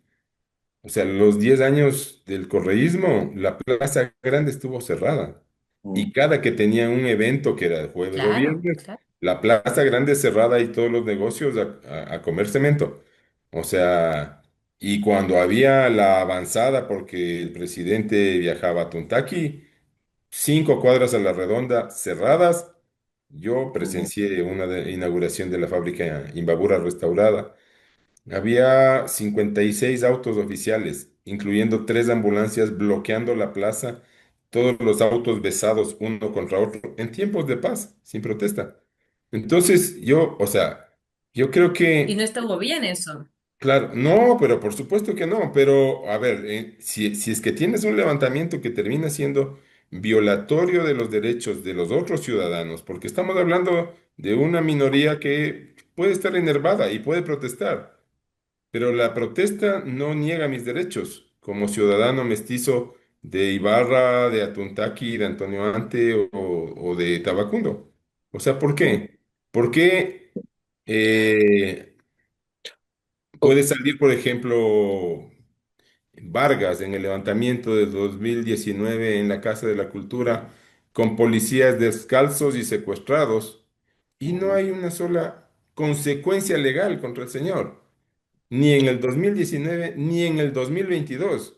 o sea, los 10 años del correísmo, la Plaza Grande estuvo cerrada. ujú, Y cada que tenía un evento que era jueves o Claro, viernes, claro. la Plaza Grande cerrada y todos los negocios a comer cemento. O sea, y cuando había la avanzada, porque el presidente viajaba a Tuntaki, 5 cuadras a la redonda cerradas, yo ujú, presencié una inauguración de la fábrica Imbabura restaurada. Había 56 autos oficiales, incluyendo 3 ambulancias bloqueando la plaza, todos los autos besados uno contra otro, en tiempos de paz, sin protesta. Entonces, o sea, yo creo Y no que, estuvo bien eso. claro, no, pero por supuesto que no, pero a ver, si es que tienes un levantamiento que termina siendo violatorio de los derechos de los otros ciudadanos, porque estamos hablando de una minoría que puede estar enervada y puede protestar. Pero la protesta no niega mis derechos como ciudadano mestizo de Ibarra, de Atuntaki, de Antonio Ante o de Tabacundo. O sea, ¿por ujú. qué? ¿Por qué Oh, puede salir, por ejemplo, Vargas en el levantamiento de 2019 en la Casa de la Cultura con policías descalzos y secuestrados y no ujú. hay una sola consecuencia legal contra el señor? Ni en el 2019 ni en el 2022.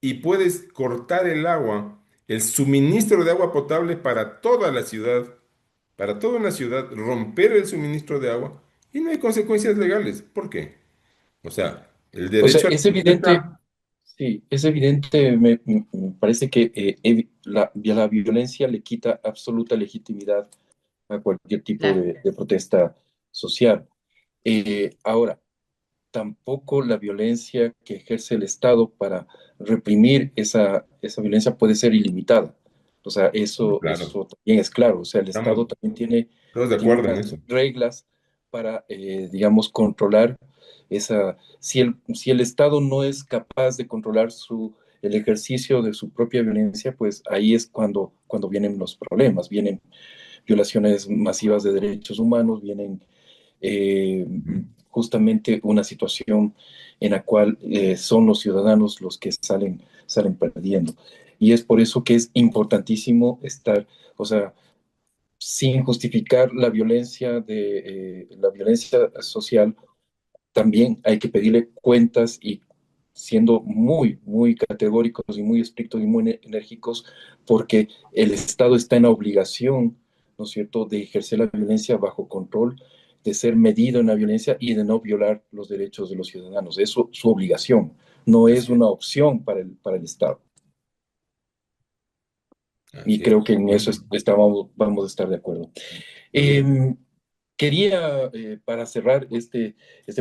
Y puedes cortar el agua, el suministro de agua potable para toda la ciudad, para toda una ciudad, romper el suministro de agua y no hay consecuencias legales. ¿Por qué? O sea, el O sea, derecho a la es evidente, protesta, sí, es evidente, me parece que la violencia le quita absoluta legitimidad a cualquier tipo Claro, de protesta social. Ahora, tampoco la violencia que ejerce el Estado para reprimir esa violencia puede ser ilimitada. O sea, claro, eso también es claro. O sea, el Estado estamos también todos de tiene acuerdo en unas eso. reglas para, digamos, controlar esa... Si el Estado no es capaz de controlar el ejercicio de su propia violencia, pues ahí es cuando vienen los problemas, vienen violaciones masivas de derechos humanos, vienen eh, Ujú. justamente una situación en la cual son los ciudadanos los que salen perdiendo. Y es por eso que es importantísimo estar, o sea, sin justificar la violencia social, también hay que pedirle cuentas y siendo muy, muy categóricos y muy estrictos y muy enérgicos, porque el Estado está en la obligación, ¿no es cierto?, de ejercer la violencia bajo control, de ser medido en la violencia y de no violar los derechos de los ciudadanos. Es su obligación, no es Así es, una opción para el Estado. Y así es. creo que en eso vamos a estar de acuerdo. Eh, Quería, para cerrar este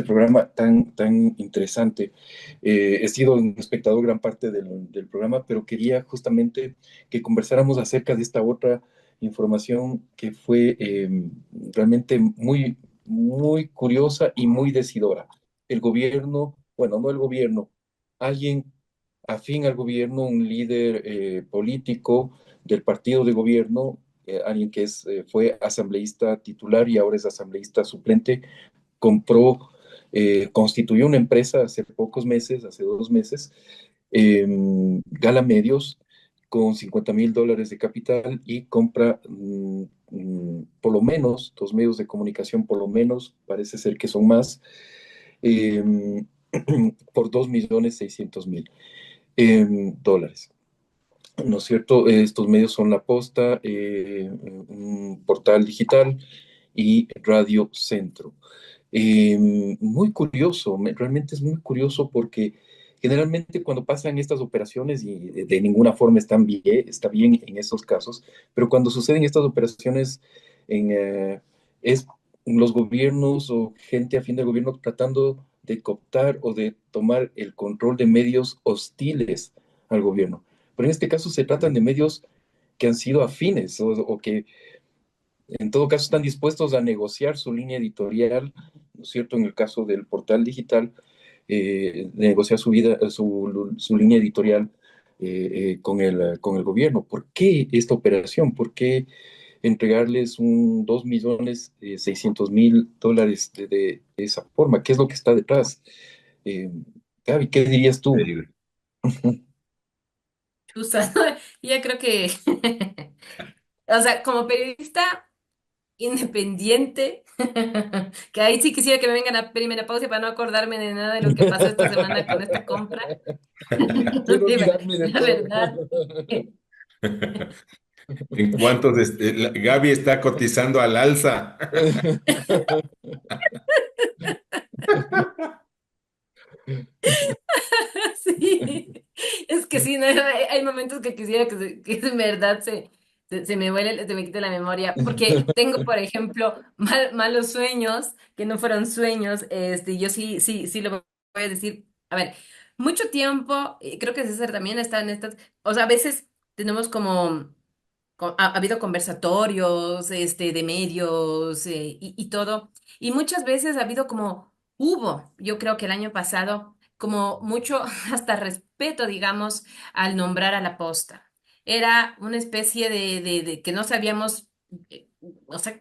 programa tan interesante, he sido un espectador gran parte del programa, pero quería justamente que conversáramos acerca de esta otra información que fue realmente muy, muy curiosa y muy decidora. El gobierno, bueno, no el gobierno, alguien afín al gobierno, un líder político del partido de gobierno, alguien que fue asambleísta titular y ahora es asambleísta suplente, constituyó una empresa hace pocos meses, hace 2 meses, Gala Medios, con $50,000 de capital y compra por lo menos 2 medios de comunicación, por lo menos, parece ser que son más, eh, por 2,600,000 dólares. ¿No es cierto? Estos medios son La Posta, un portal digital y Radio Centro. Muy curioso, realmente es muy curioso porque generalmente cuando pasan estas operaciones y de ninguna forma está bien en estos casos, pero cuando suceden estas operaciones es los gobiernos o gente afín del gobierno tratando de cooptar o de tomar el control de medios hostiles al gobierno. Pero en este caso se tratan de medios que han sido afines o que en todo caso están dispuestos a negociar su línea editorial, ¿no es cierto? En el caso del portal digital, negociar su línea editorial con el gobierno. ¿Por qué esta operación? ¿Por qué entregarles un 2.600.000 dólares de esa forma? ¿Qué es lo que está detrás? Eh, Gaby, ¿qué dirías tú? Increíble. Chusa. Ya creo que, o sea, como periodista independiente, que ahí sí quisiera que me vengan a perimenopausia para no acordarme de nada de lo que pasó esta semana con esta compra. Quiero Sí, olvidarme de la todo. verdad. En cuanto Gaby está cotizando al alza. Sí, es que sí, no, hay momentos que quisiera que en verdad se me vuele, se me quite la memoria, porque tengo, por ejemplo, malos sueños, que no fueron sueños, yo sí lo voy a decir. A ver, mucho tiempo, creo que César también está en estas, o sea, a veces tenemos como ha habido conversatorios, de medios, y todo, y muchas veces ha habido yo creo que el año pasado, como mucho hasta respeto, digamos, al nombrar a la posta. Era una especie de que no sabíamos, eh, o sea,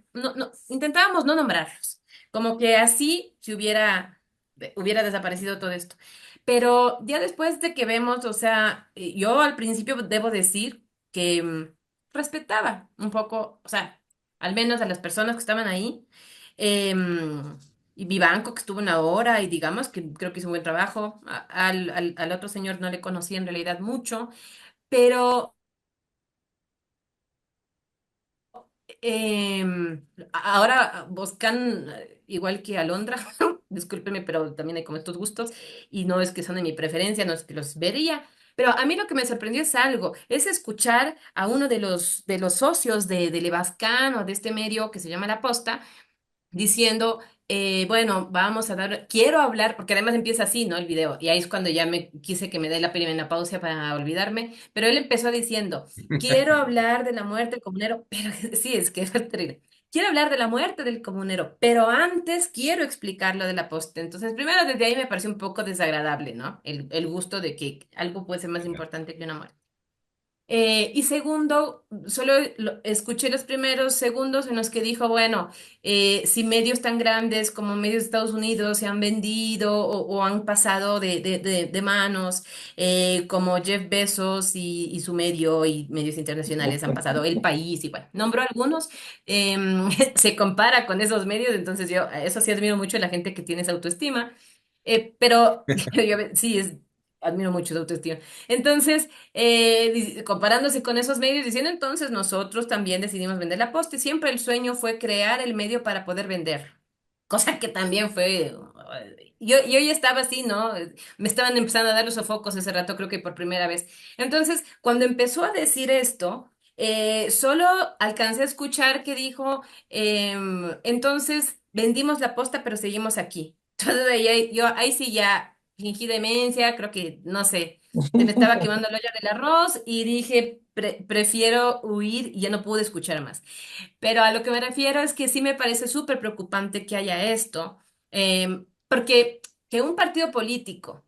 intentábamos no nombrarlos, como que así se hubiera desaparecido todo esto. Pero ya después de que vemos, o sea, yo al principio debo decir que respetaba un poco, o sea, al menos a las personas que estaban ahí. Y Vivanco, que estuvo una hora y digamos que creo que hizo un buen trabajo. Al otro señor no le conocí en realidad mucho, pero ahora buscan, igual que Alondra, discúlpeme, pero también hay como estos gustos, y no es que son de mi preferencia, no es que los vería, pero a mí lo que me sorprendió es algo, es escuchar a uno de los socios de Levascan o de este medio que se llama La Posta, diciendo, bueno, vamos a dar, quiero hablar, porque además empieza así, ¿no? El video, y ahí es cuando ya me quise que me dé la perimenopausia para olvidarme, pero él empezó diciendo, quiero hablar de la muerte del comunero, pero sí, es que fue terrible. Quiero hablar de la muerte del comunero, pero antes quiero explicar lo de la poste. Entonces, primero desde ahí me pareció un poco desagradable, ¿no? El gusto de que algo puede ser más importante que una muerte. Y segundo, solo escuché los primeros segundos en los que dijo, bueno, si medios tan grandes como medios de Estados Unidos se han vendido o han pasado de manos, como Jeff Bezos y su medio y medios internacionales han pasado El País y bueno, nombró algunos, se compara con esos medios, entonces yo eso sí admiro mucho a la gente que tiene esa autoestima, pero sí, admiro mucho su autoestima. Entonces, comparándose con esos medios, diciendo entonces nosotros también decidimos vender la posta y siempre el sueño fue crear el medio para poder vender, cosa que también fue, yo ya estaba así, ¿no? Me estaban empezando a dar los sofocos ese rato, creo que por primera vez. Entonces, cuando empezó a decir esto, solo alcancé a escuchar que dijo, entonces vendimos la posta, pero seguimos aquí. Entonces, yo ahí sí ya fingí demencia, creo que, no sé, se me estaba quemando la olla del arroz y dije, prefiero huir y ya no pude escuchar más. Pero a lo que me refiero es que sí me parece súper preocupante que haya esto, porque que un partido político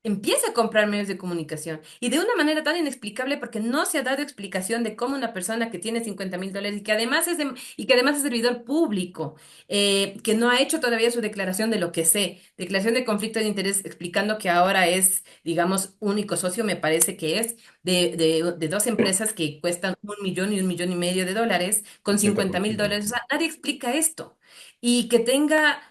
empieza a comprar medios de comunicación y de una manera tan inexplicable porque no se ha dado explicación de cómo una persona que tiene $50.000 y que además y que además es servidor público, que no ha hecho todavía su declaración de lo que sé, declaración de conflicto de interés explicando que ahora es, digamos, único socio, me parece que es, de dos empresas que cuestan 1 millón y 1,5 millones de dólares con 80%. 50.000 dólares. O sea, nadie explica esto. Y que tenga,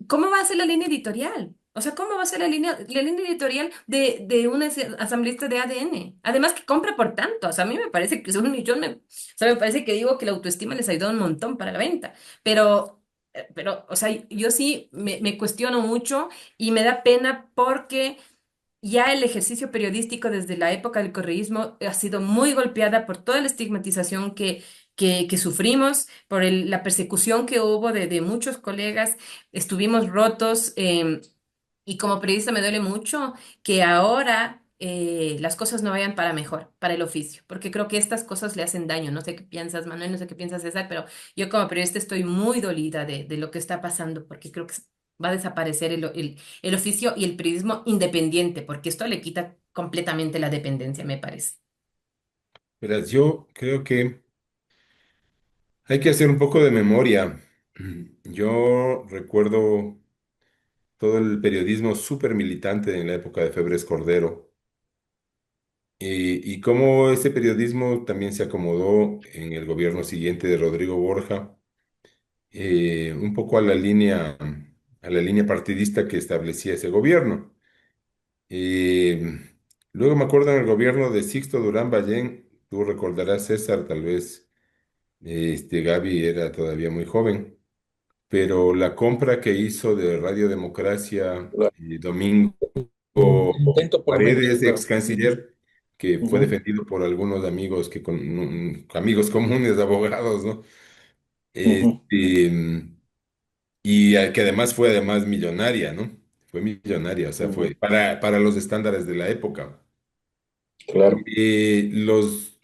¿cómo va a ser la línea editorial? O sea, ¿cómo va a ser la línea editorial de un asambleísta de ADN? Además que compra por tanto. O sea, a mí me parece que es 1 millón. O sea, me parece que digo que la autoestima les ayudó un montón para la venta. Pero pero, o sea, yo sí me cuestiono mucho y me da pena porque ya el ejercicio periodístico desde la época del correísmo ha sido muy golpeada por toda la estigmatización que sufrimos, por la persecución que hubo de muchos colegas, estuvimos rotos. Y como periodista me duele mucho que ahora las cosas no vayan para mejor, para el oficio, porque creo que estas cosas le hacen daño. No sé qué piensas, Manuel, no sé qué piensas, César, pero yo como periodista estoy muy dolida de lo que está pasando, porque creo que va a desaparecer el oficio y el periodismo independiente, porque esto le quita completamente la dependencia, me parece. Verás, yo creo que hay que hacer un poco de memoria. Yo recuerdo todo el periodismo súper militante en la época de Febres Cordero y cómo ese periodismo también se acomodó en el gobierno siguiente de Rodrigo Borja, un poco a la línea partidista que establecía ese gobierno. Eh, Luego me acuerdo en el gobierno de Sixto Durán Ballén, tú recordarás César, tal vez Gaby era todavía muy joven, pero la compra que hizo de Radio Democracia Claro. Domingo El intento por lo menos, Paredes, claro. ex canciller, que fue Ujú, defendido por algunos amigos amigos comunes, abogados, ¿no? ujú, Este, y que además fue además millonaria, ¿no? Fue millonaria, o sea, ujú, fue para los estándares de la época. claro. Los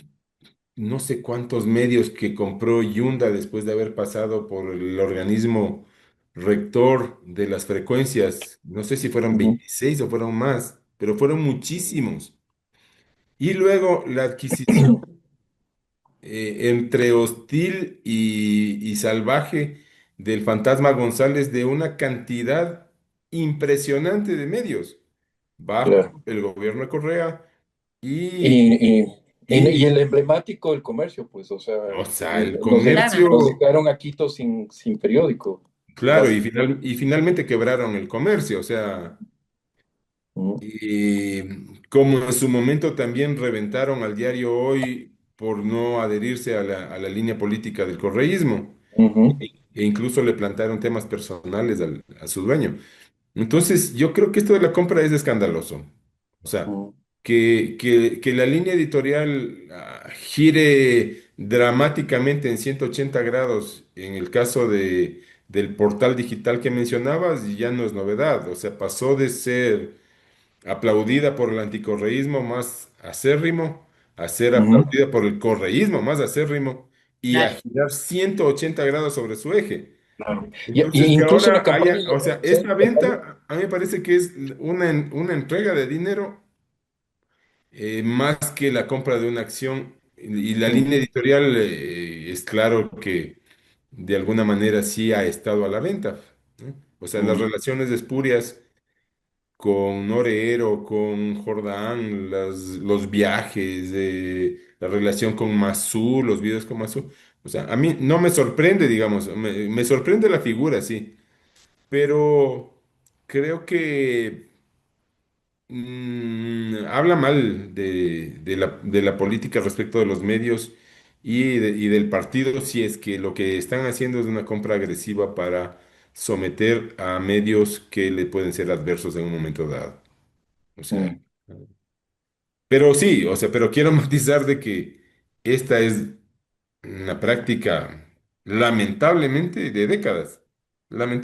no sé cuántos medios que compró Yunda después de haber pasado por el organismo rector de las frecuencias, no sé si fueron Ujú, 26 o fueron más, pero fueron muchísimos. Y luego la adquisición entre hostil y salvaje del fantasma González de una cantidad impresionante de medios bajo claro. el gobierno de Correa y, Y, y, y y el emblemático del comercio, pues, o sea, o sea, el Claro, nos comercio. dejaron a Quito sin periódico, Claro, básicamente. y finalmente quebraron el comercio, o sea, Ujú, y como en su momento también reventaron al diario Hoy por no adherirse a la línea política del correísmo, ujú, e incluso le plantaron temas personales a su dueño. Entonces, yo creo que esto de la compra es escandaloso. O sea, ujú, que la línea editorial gire dramáticamente en 180 grados en el caso del portal digital que mencionabas, ya no es novedad. O sea, pasó de ser aplaudida por el anticorreísmo más acérrimo a ser ujú, aplaudida por el correísmo más acérrimo y a claro, girar 180 grados sobre su eje. claro. Entonces, que Incluso la ahora campaña haya, o sea, electoral, esta venta a mí me parece que es una entrega de dinero más que la compra de una acción. Y la línea ujú, editorial es claro que de alguna manera sí ha estado a la venta, ¿no? O sea, las ujú, relaciones espurias con Norero, con Jordán, los viajes, la relación con Masú, los videos con Masú. O sea, a mí no me sorprende, digamos, me sorprende la figura, sí, pero creo que habla mal de la política respecto de los medios y del partido si es que lo que están haciendo es una compra agresiva para someter a medios que le pueden ser adversos en un momento dado. O sea, ujú, pero sí, o sea, pero quiero matizar de que esta es una práctica lamentablemente de décadas,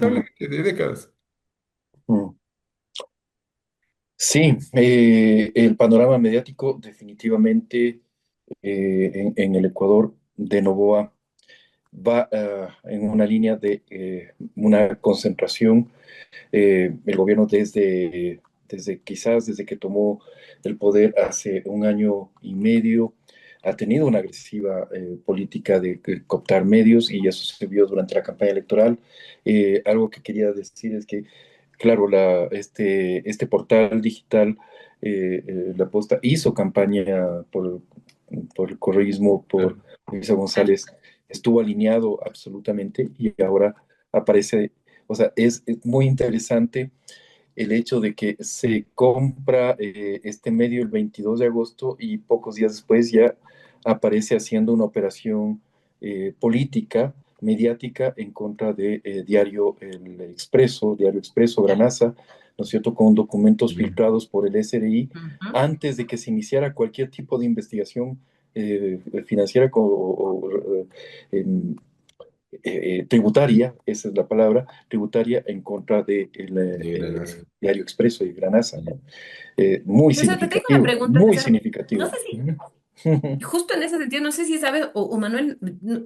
ujú, lamentablemente de décadas. ujú. Sí, el panorama mediático definitivamente en el Ecuador de Noboa va en una línea de una concentración. El gobierno desde que tomó el poder hace un año y medio ha tenido una agresiva política de cooptar medios y eso se vio durante la campaña electoral. Algo que quería decir es que, claro, este portal digital, La Posta, hizo campaña por el correísmo, por Luisa claro, González, estuvo alineado absolutamente y ahora aparece, o sea, es muy interesante el hecho de que se compra este medio el 22 de agosto y pocos días después ya aparece haciendo una operación política mediática en contra de Diario El Expreso, Diario Expreso, Ya. Granaza, ¿no es cierto?, con documentos Mm. filtrados por el SRI Ujú. antes de que se iniciara cualquier tipo de investigación financiera em, tributaria, esa es la palabra, tributaria en contra de el De Granada. Diario Expreso y Granaza, Mm. ¿no? Muy César, te tengo una significativo, pregunta, muy César. No significativo. sé si justo en ese sentido, no sé si sabes, o Manuel,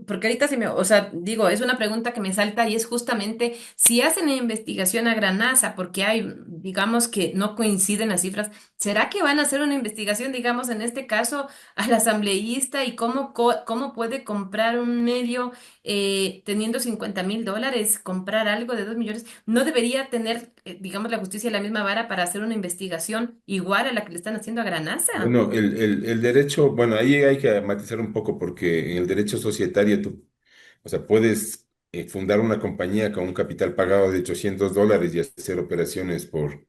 porque ahorita se me, o sea, digo, es una pregunta que me salta y es justamente si hacen la investigación a Granasa, porque hay, digamos que no coinciden las cifras, ¿será que van a hacer una investigación, digamos, en este caso, al asambleísta y cómo, cómo puede comprar un medio teniendo $50,000, comprar algo de 2 millones? ¿No debería tener, digamos, la justicia la misma vara para hacer una investigación igual a la que le están haciendo a Granasa? Bueno, el derecho, bueno, ahí hay que matizar un poco porque en el derecho societario tú, o sea, puedes fundar una compañía con un capital pagado de $800 y hacer operaciones por,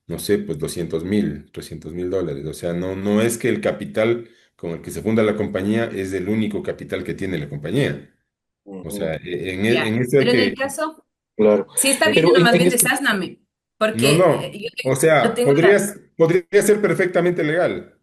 no sé, pues 200,000, $300,000. O sea, no es que el capital con el que se funda la compañía es el único capital que tiene la compañía. O sea, Ujú, en Ya, eso hay pero en el que... caso, claro. sí está bien, eh, Pero no, más en bien este, desázname, no, porque no. O yo sea, tengo la... podría ser perfectamente legal.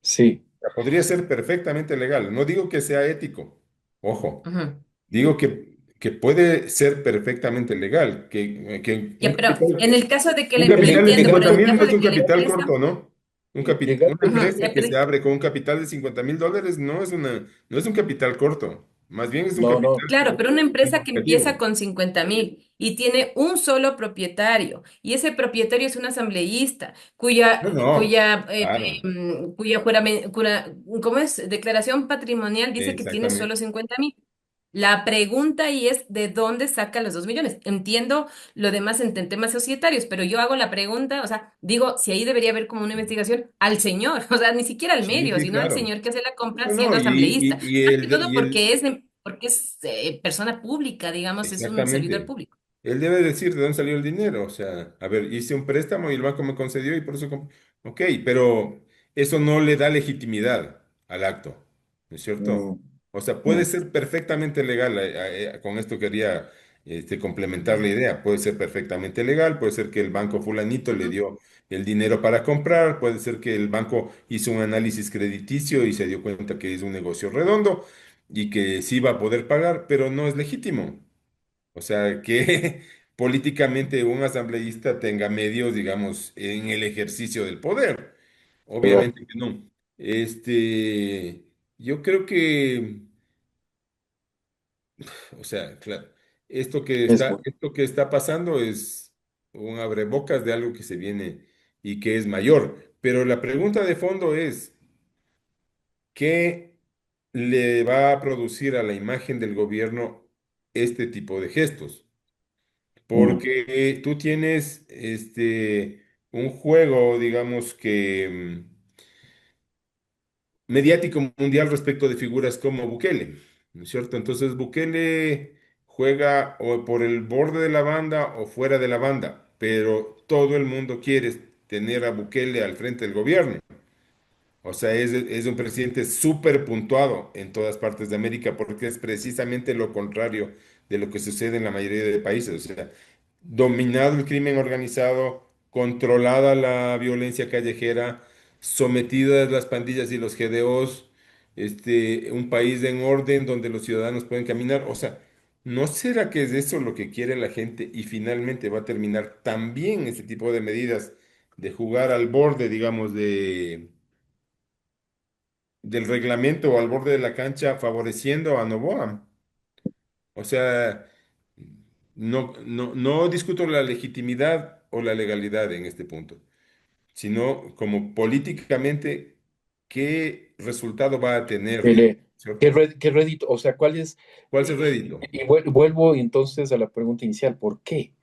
sí. Podría ser perfectamente legal. No digo que sea ético. Ojo. Ujú. Digo que puede ser perfectamente legal. Que Ya, pero en el caso de que un yo capital de entiendo, pero en 50 el mil no caso es de un que la capital empresa... corto, ¿no? Una Legal, Ujú, empresa ya, que pero se abre con un capital de $50,000 no es un capital corto. Más bien es un no, capital no. claro, pero una empresa que empieza significativo. con 50,000 y tiene un solo propietario, y ese propietario es un asambleísta, No, no. Claro. ¿cómo es? Declaración patrimonial dice que tiene solo Exactamente. 50,000. La pregunta ahí es ¿de dónde saca los 2 millones? Entiendo lo demás en temas societarios, pero yo hago la pregunta, o sea, digo, si ahí debería haber como una investigación al señor, o sea, ni siquiera al Sí, medio, sí, sino al claro. señor que hace la compra No, siendo no. asambleísta. Y Más que todo porque es persona pública, digamos, es un servidor exactamente. público. Él debe decir de dónde salió el dinero. O sea, a ver, hice un préstamo y el banco me concedió y por eso... Ok, pero eso no le da legitimidad al acto, ¿no es cierto? Mm, O sea, puede mm, ser perfectamente legal. Con esto quería complementar la Ya. idea. Puede ser perfectamente legal, puede ser que el banco fulanito le Ujú. dio el dinero para comprar, puede ser que el banco hizo un análisis crediticio y se dio cuenta que es un negocio redondo y que sí va a poder pagar, pero no es legítimo. O sea, que políticamente un asambleísta tenga medios, digamos, en el ejercicio del poder. ¿verdad? Obviamente que no. Yo creo que, o sea, claro, Es muy, esto que está pasando es un abrebocas de algo que se viene y que es mayor. Pero la pregunta de fondo es, ¿qué le va a producir a la imagen del gobierno este tipo de gestos? mm, Porque tú tienes un juego, digamos que mediático mundial respecto de figuras como Bukele, ¿no es cierto? Entonces Bukele juega o por el borde de la banda o fuera de la banda, pero todo el mundo quiere tener a Bukele al frente del gobierno. O sea, es un presidente súper puntuado en todas partes de América porque es precisamente lo contrario de lo que sucede en la mayoría de países. O sea, dominado el crimen organizado, controlada la violencia callejera, sometidas las pandillas y los GDOs, un país en orden donde los ciudadanos pueden caminar. O sea, ¿no será que es eso lo que quiere la gente y finalmente va a terminar también ese tipo de medidas de jugar al borde, digamos, del reglamento o al borde de la cancha favoreciendo a Novoa? O sea, no discuto la legitimidad o la legalidad en este punto, sino como políticamente, ¿qué resultado va a tener? ¿qué, ¿Cierto? qué rédito? O sea, ¿cuál es? ¿Cuál es el rédito? Y vuelvo entonces a la pregunta inicial, ¿por qué?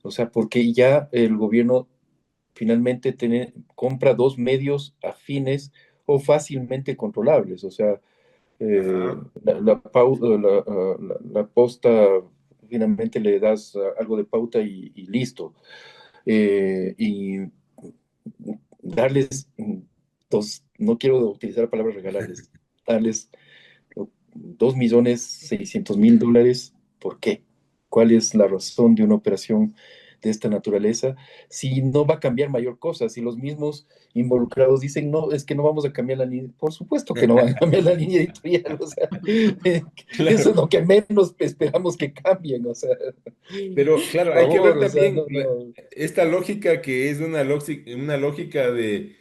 O sea, porque ya el gobierno finalmente compra dos medios afines o fácilmente controlables. O sea, Ajá. la posta, finalmente le das algo de pauta y listo. Y darles no quiero utilizar la palabra regalarles, darles $2.600.000. ¿Por qué? ¿Cuál es la razón de una operación de esta naturaleza? Si no va a cambiar mayor cosa, si los mismos involucrados dicen, no, es que no vamos a cambiar la línea, por supuesto que no van a cambiar la línea editorial, o sea, eso es Claro. lo que menos esperamos que cambien, o sea, Pero claro, por hay que ver favor, o sea, también no, no. esta lógica que es una lógica de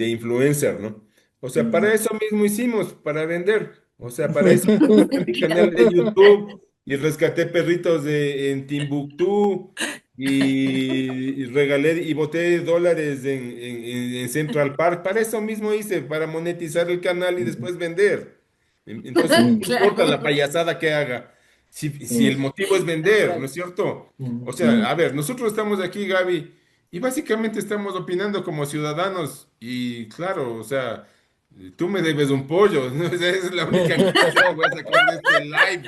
influencer, ¿no? O sea, para Mm. eso mismo hicimos, para vender. O sea, para eso hice mi canal de YouTube y rescaté perritos en Timbuktu y regalé y boté dólares en Central Park. Para eso mismo hice, para monetizar el canal y Mm, después vender. Entonces, no mm, importa la Claro, payasada que haga. Si el mm, motivo es tal vender, ¿no cual. es cierto? O mm, sea, a ver, nosotros estamos aquí, Gaby, y básicamente estamos opinando como ciudadanos. Y claro, o sea, tú me debes un pollo, ¿no? Esa es la única ganancia que voy a sacar de este live.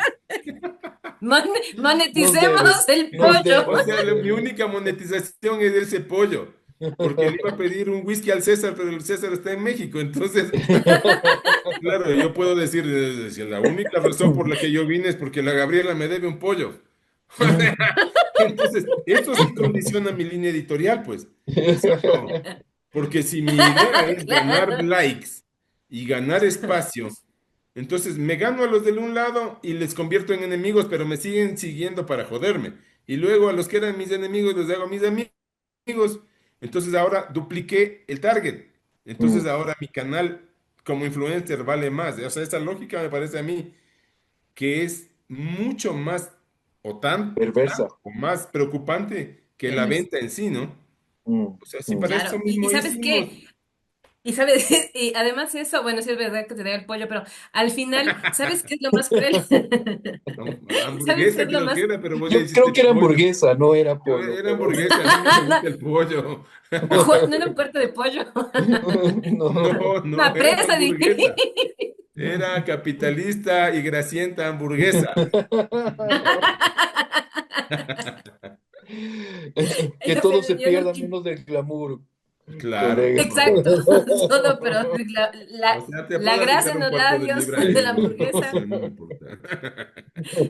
Nos debes, Moneticemos el nos pollo. O debes, sea, nos mi debes. única monetización es ese pollo. Porque le iba a pedir un whisky al César, pero el César está en México. Entonces, claro, yo puedo decir, si la única razón por la que yo vine es porque la Gabriela me debe un pollo. Entonces, eso sí condiciona mi línea editorial, pues, ¿no es cierto? Porque si mi idea es ganar Claro. likes y ganar espacio, entonces me gano a los del un lado y les convierto en enemigos, pero me siguen siguiendo para joderme. Y luego a los que eran mis enemigos les hago mis amigos. Entonces ahora dupliqué el target. Entonces Mm, ahora mi canal como influencer vale más. O sea, esa lógica me parece a mí que es mucho más perversa. o más preocupante que la Es, venta en sí, ¿no? Mm, O sea, si para mm. eso claro. Y mismo sabes hicimos qué, y sabes, y además eso, bueno, sí es verdad que te da el pollo, pero al final, ¿sabes qué es lo más cruel? ¿Sabes qué hamburguesa es lo creo que más? era, pero vos ya Yo creo hiciste que era pollo. hamburguesa, no era Yo pollo, era pero hamburguesa, a mí no me gusta el pollo. No era un cuarto de pollo, No, no. no, una era presa, dije. hamburguesa. Era capitalista y grasienta hamburguesa. Que todo Pero se yo no, pierda menos del glamour. Claro, Correcto. no. exacto, todo, pero O sea, te la puedo grasa aplicar en un los cuarto de labios libra de la o hamburguesa. sea, no me importa.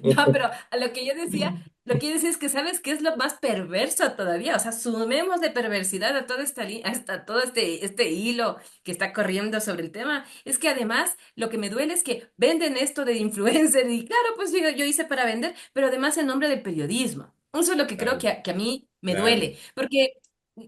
No, pero a lo que yo decía es que ¿sabes qué es lo más perverso todavía? O sea, sumemos de perversidad a toda esta hasta todo este hilo que está corriendo sobre el tema. Es que además lo que me duele es que venden esto de influencer y claro, pues yo hice para vender, pero además en nombre del periodismo. Eso es lo que creo Claro, que a mí me claro, duele, porque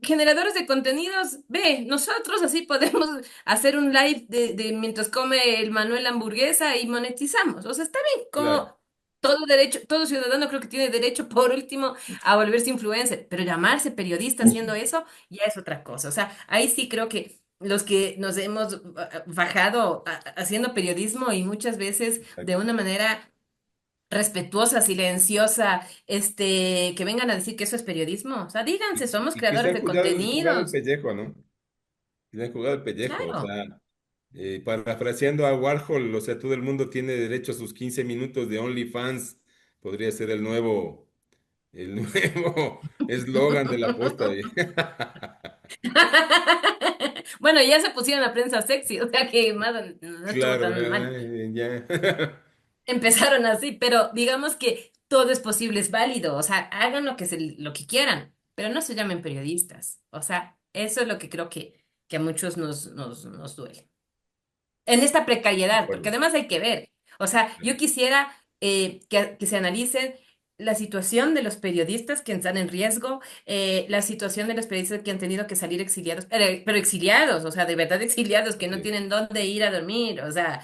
generadores de contenidos, ve, nosotros así podemos hacer un live de mientras come el Manuel hamburguesa y monetizamos. O sea, está bien, claro. como todo derecho, todo ciudadano creo que tiene derecho, por último, a volverse influencer, pero llamarse periodista haciendo eso ya es otra cosa. O sea, ahí sí creo que los que nos hemos bajado haciendo periodismo y muchas veces de Exacto. una manera respetuosa, silenciosa, que vengan a decir que eso es periodismo. O sea, díganse, somos Y que se creadores han de jugado el contenidos. pellejo, ¿no? Que se han jugado el pellejo, o Claro. sea, parafraseando a Warhol, o sea, todo el mundo tiene derecho a sus 15 minutos de OnlyFans, podría ser el nuevo eslogan de la posta. Bueno, ya se pusieron la prensa sexy, o sea que más no estuvo Claro, tan mal. ya. Empezaron así, pero digamos que todo es posible, es válido, o sea, hagan lo que quieran, pero no se llamen periodistas. O sea, eso es lo que creo que a muchos nos duele. En esta precariedad, porque Bueno, además hay que ver, o sea, yo quisiera que se analice la situación de los periodistas que están en riesgo, la situación de los periodistas que han tenido que salir exiliados, pero exiliados, o sea, de verdad exiliados, que no sí, tienen dónde ir a dormir, o sea,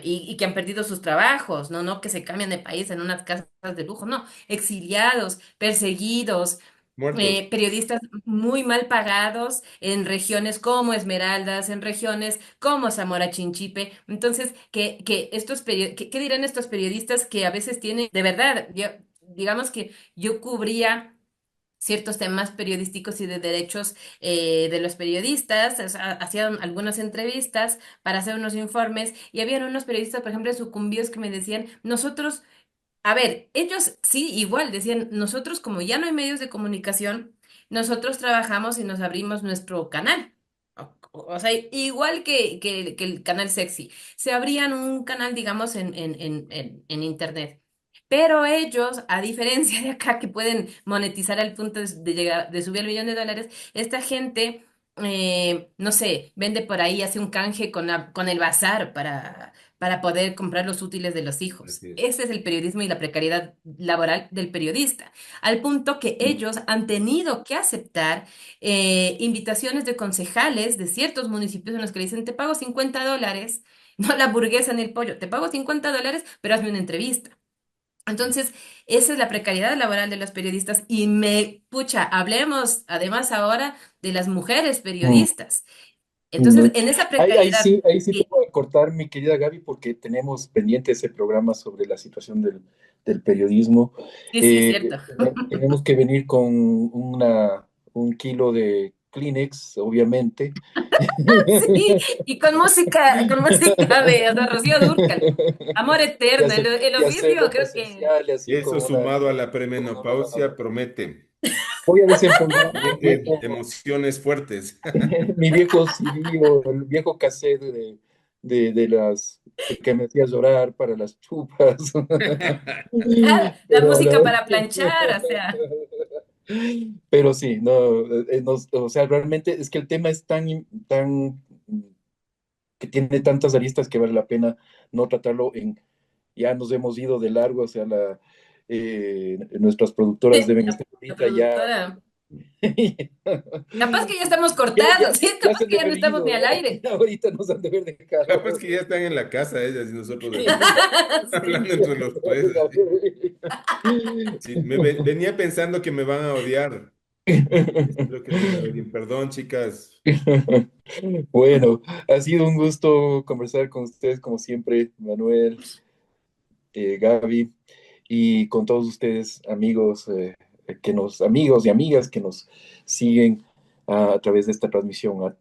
y que han perdido sus trabajos, no que se cambian de país en unas casas de lujo, no, exiliados, perseguidos, muertos. periodistas muy mal pagados en regiones como Esmeraldas, en regiones como Zamora Chinchipe. Entonces, ¿qué dirán estos periodistas que a veces tienen, de verdad, digamos que yo cubría ciertos temas periodísticos y de derechos de los periodistas, o sea, hacían algunas entrevistas para hacer unos informes y habían unos periodistas, por ejemplo, sucumbidos que me decían, nosotros a ver, ellos sí, igual decían, nosotros como ya no hay medios de comunicación, nosotros trabajamos y nos abrimos nuestro canal. O sea, igual que el canal sexy, se abrían un canal, digamos, en internet. Pero ellos, a diferencia de acá, que pueden monetizar al punto de llegar, de subir al millón de dólares, esta gente, no sé, vende por ahí, hace un canje con el bazar para poder comprar los útiles de los hijos. Así es. Ese es el periodismo y la precariedad laboral del periodista, al punto que ellos han tenido que aceptar invitaciones de concejales de ciertos municipios en los que le dicen, te pago $50, no la hamburguesa ni el pollo, te pago $50, pero hazme una entrevista. Entonces, esa es la precariedad laboral de los periodistas y pucha, hablemos además ahora de las mujeres Mm, periodistas. mm. Entonces, en esa Ahí precariedad, sí, ahí sí te que- puedo cortar, mi querida Gaby, porque tenemos pendiente ese programa sobre la situación del periodismo. sí, sí, es cierto. Tenemos que venir con un kilo de Kleenex, obviamente. Sí, y con música de Rocío Dúrcal. Amor Y, eterno, el y oficio hacerlo creo que presencial, así Eso como una, sumado a la con olor premenopausia promete, voy a desempolvar promete emociones fuertes. mi viejo CD o el viejo cassette de las que me hacía llorar para las chupas. la Pero, música para planchar, o sea. pero sí, no, o sea, realmente es que el tema es tan, que tiene tantas aristas que vale la pena no tratarlo ya nos hemos ido de largo, o sea, nuestras productoras deben estar La ahorita ya. productora. Capaz que ya estamos Ya, cortados, ya, ¿sí? ya Capaz se han que de ya no haber estamos ido, ni al ya, aire. ya ahorita nos han de haber Capaz dejado. que ya están en la casa ellas y nosotros aquí, Sí. hablando entre los tres. Así. Sí, venía pensando que me van a odiar. Espero que no me odien. Perdón, chicas. Bueno, ha sido un gusto conversar con ustedes, como siempre, Manuel, Gaby, y con todos ustedes, amigos, amigos y amigas que nos siguen a través de esta transmisión,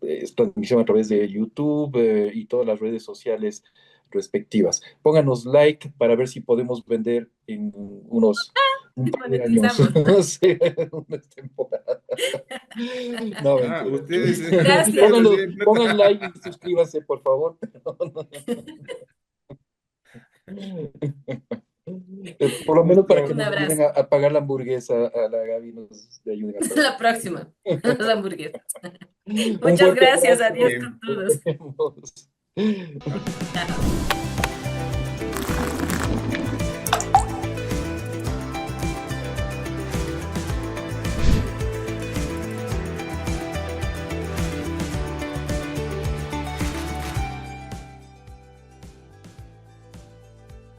es transmisión a través de YouTube, y todas las redes sociales respectivas. Pónganos like para ver si podemos vender en un Sí, par de años, monetizamos. no sé, unas temporadas. No, Ah, mentira. Gracias. ustedes Pónganlo, reciben pongan plata. like y suscríbanse, por favor. Por lo menos para que Gusto. Un nos ayuden abrazo. a pagar la hamburguesa a la Gaby, nos ayuden a pagar. La próxima. Las hamburguesas. Un Muchas fuerte gracias. abrazo. Adiós Bien. con Nos todos. vemos. Chao.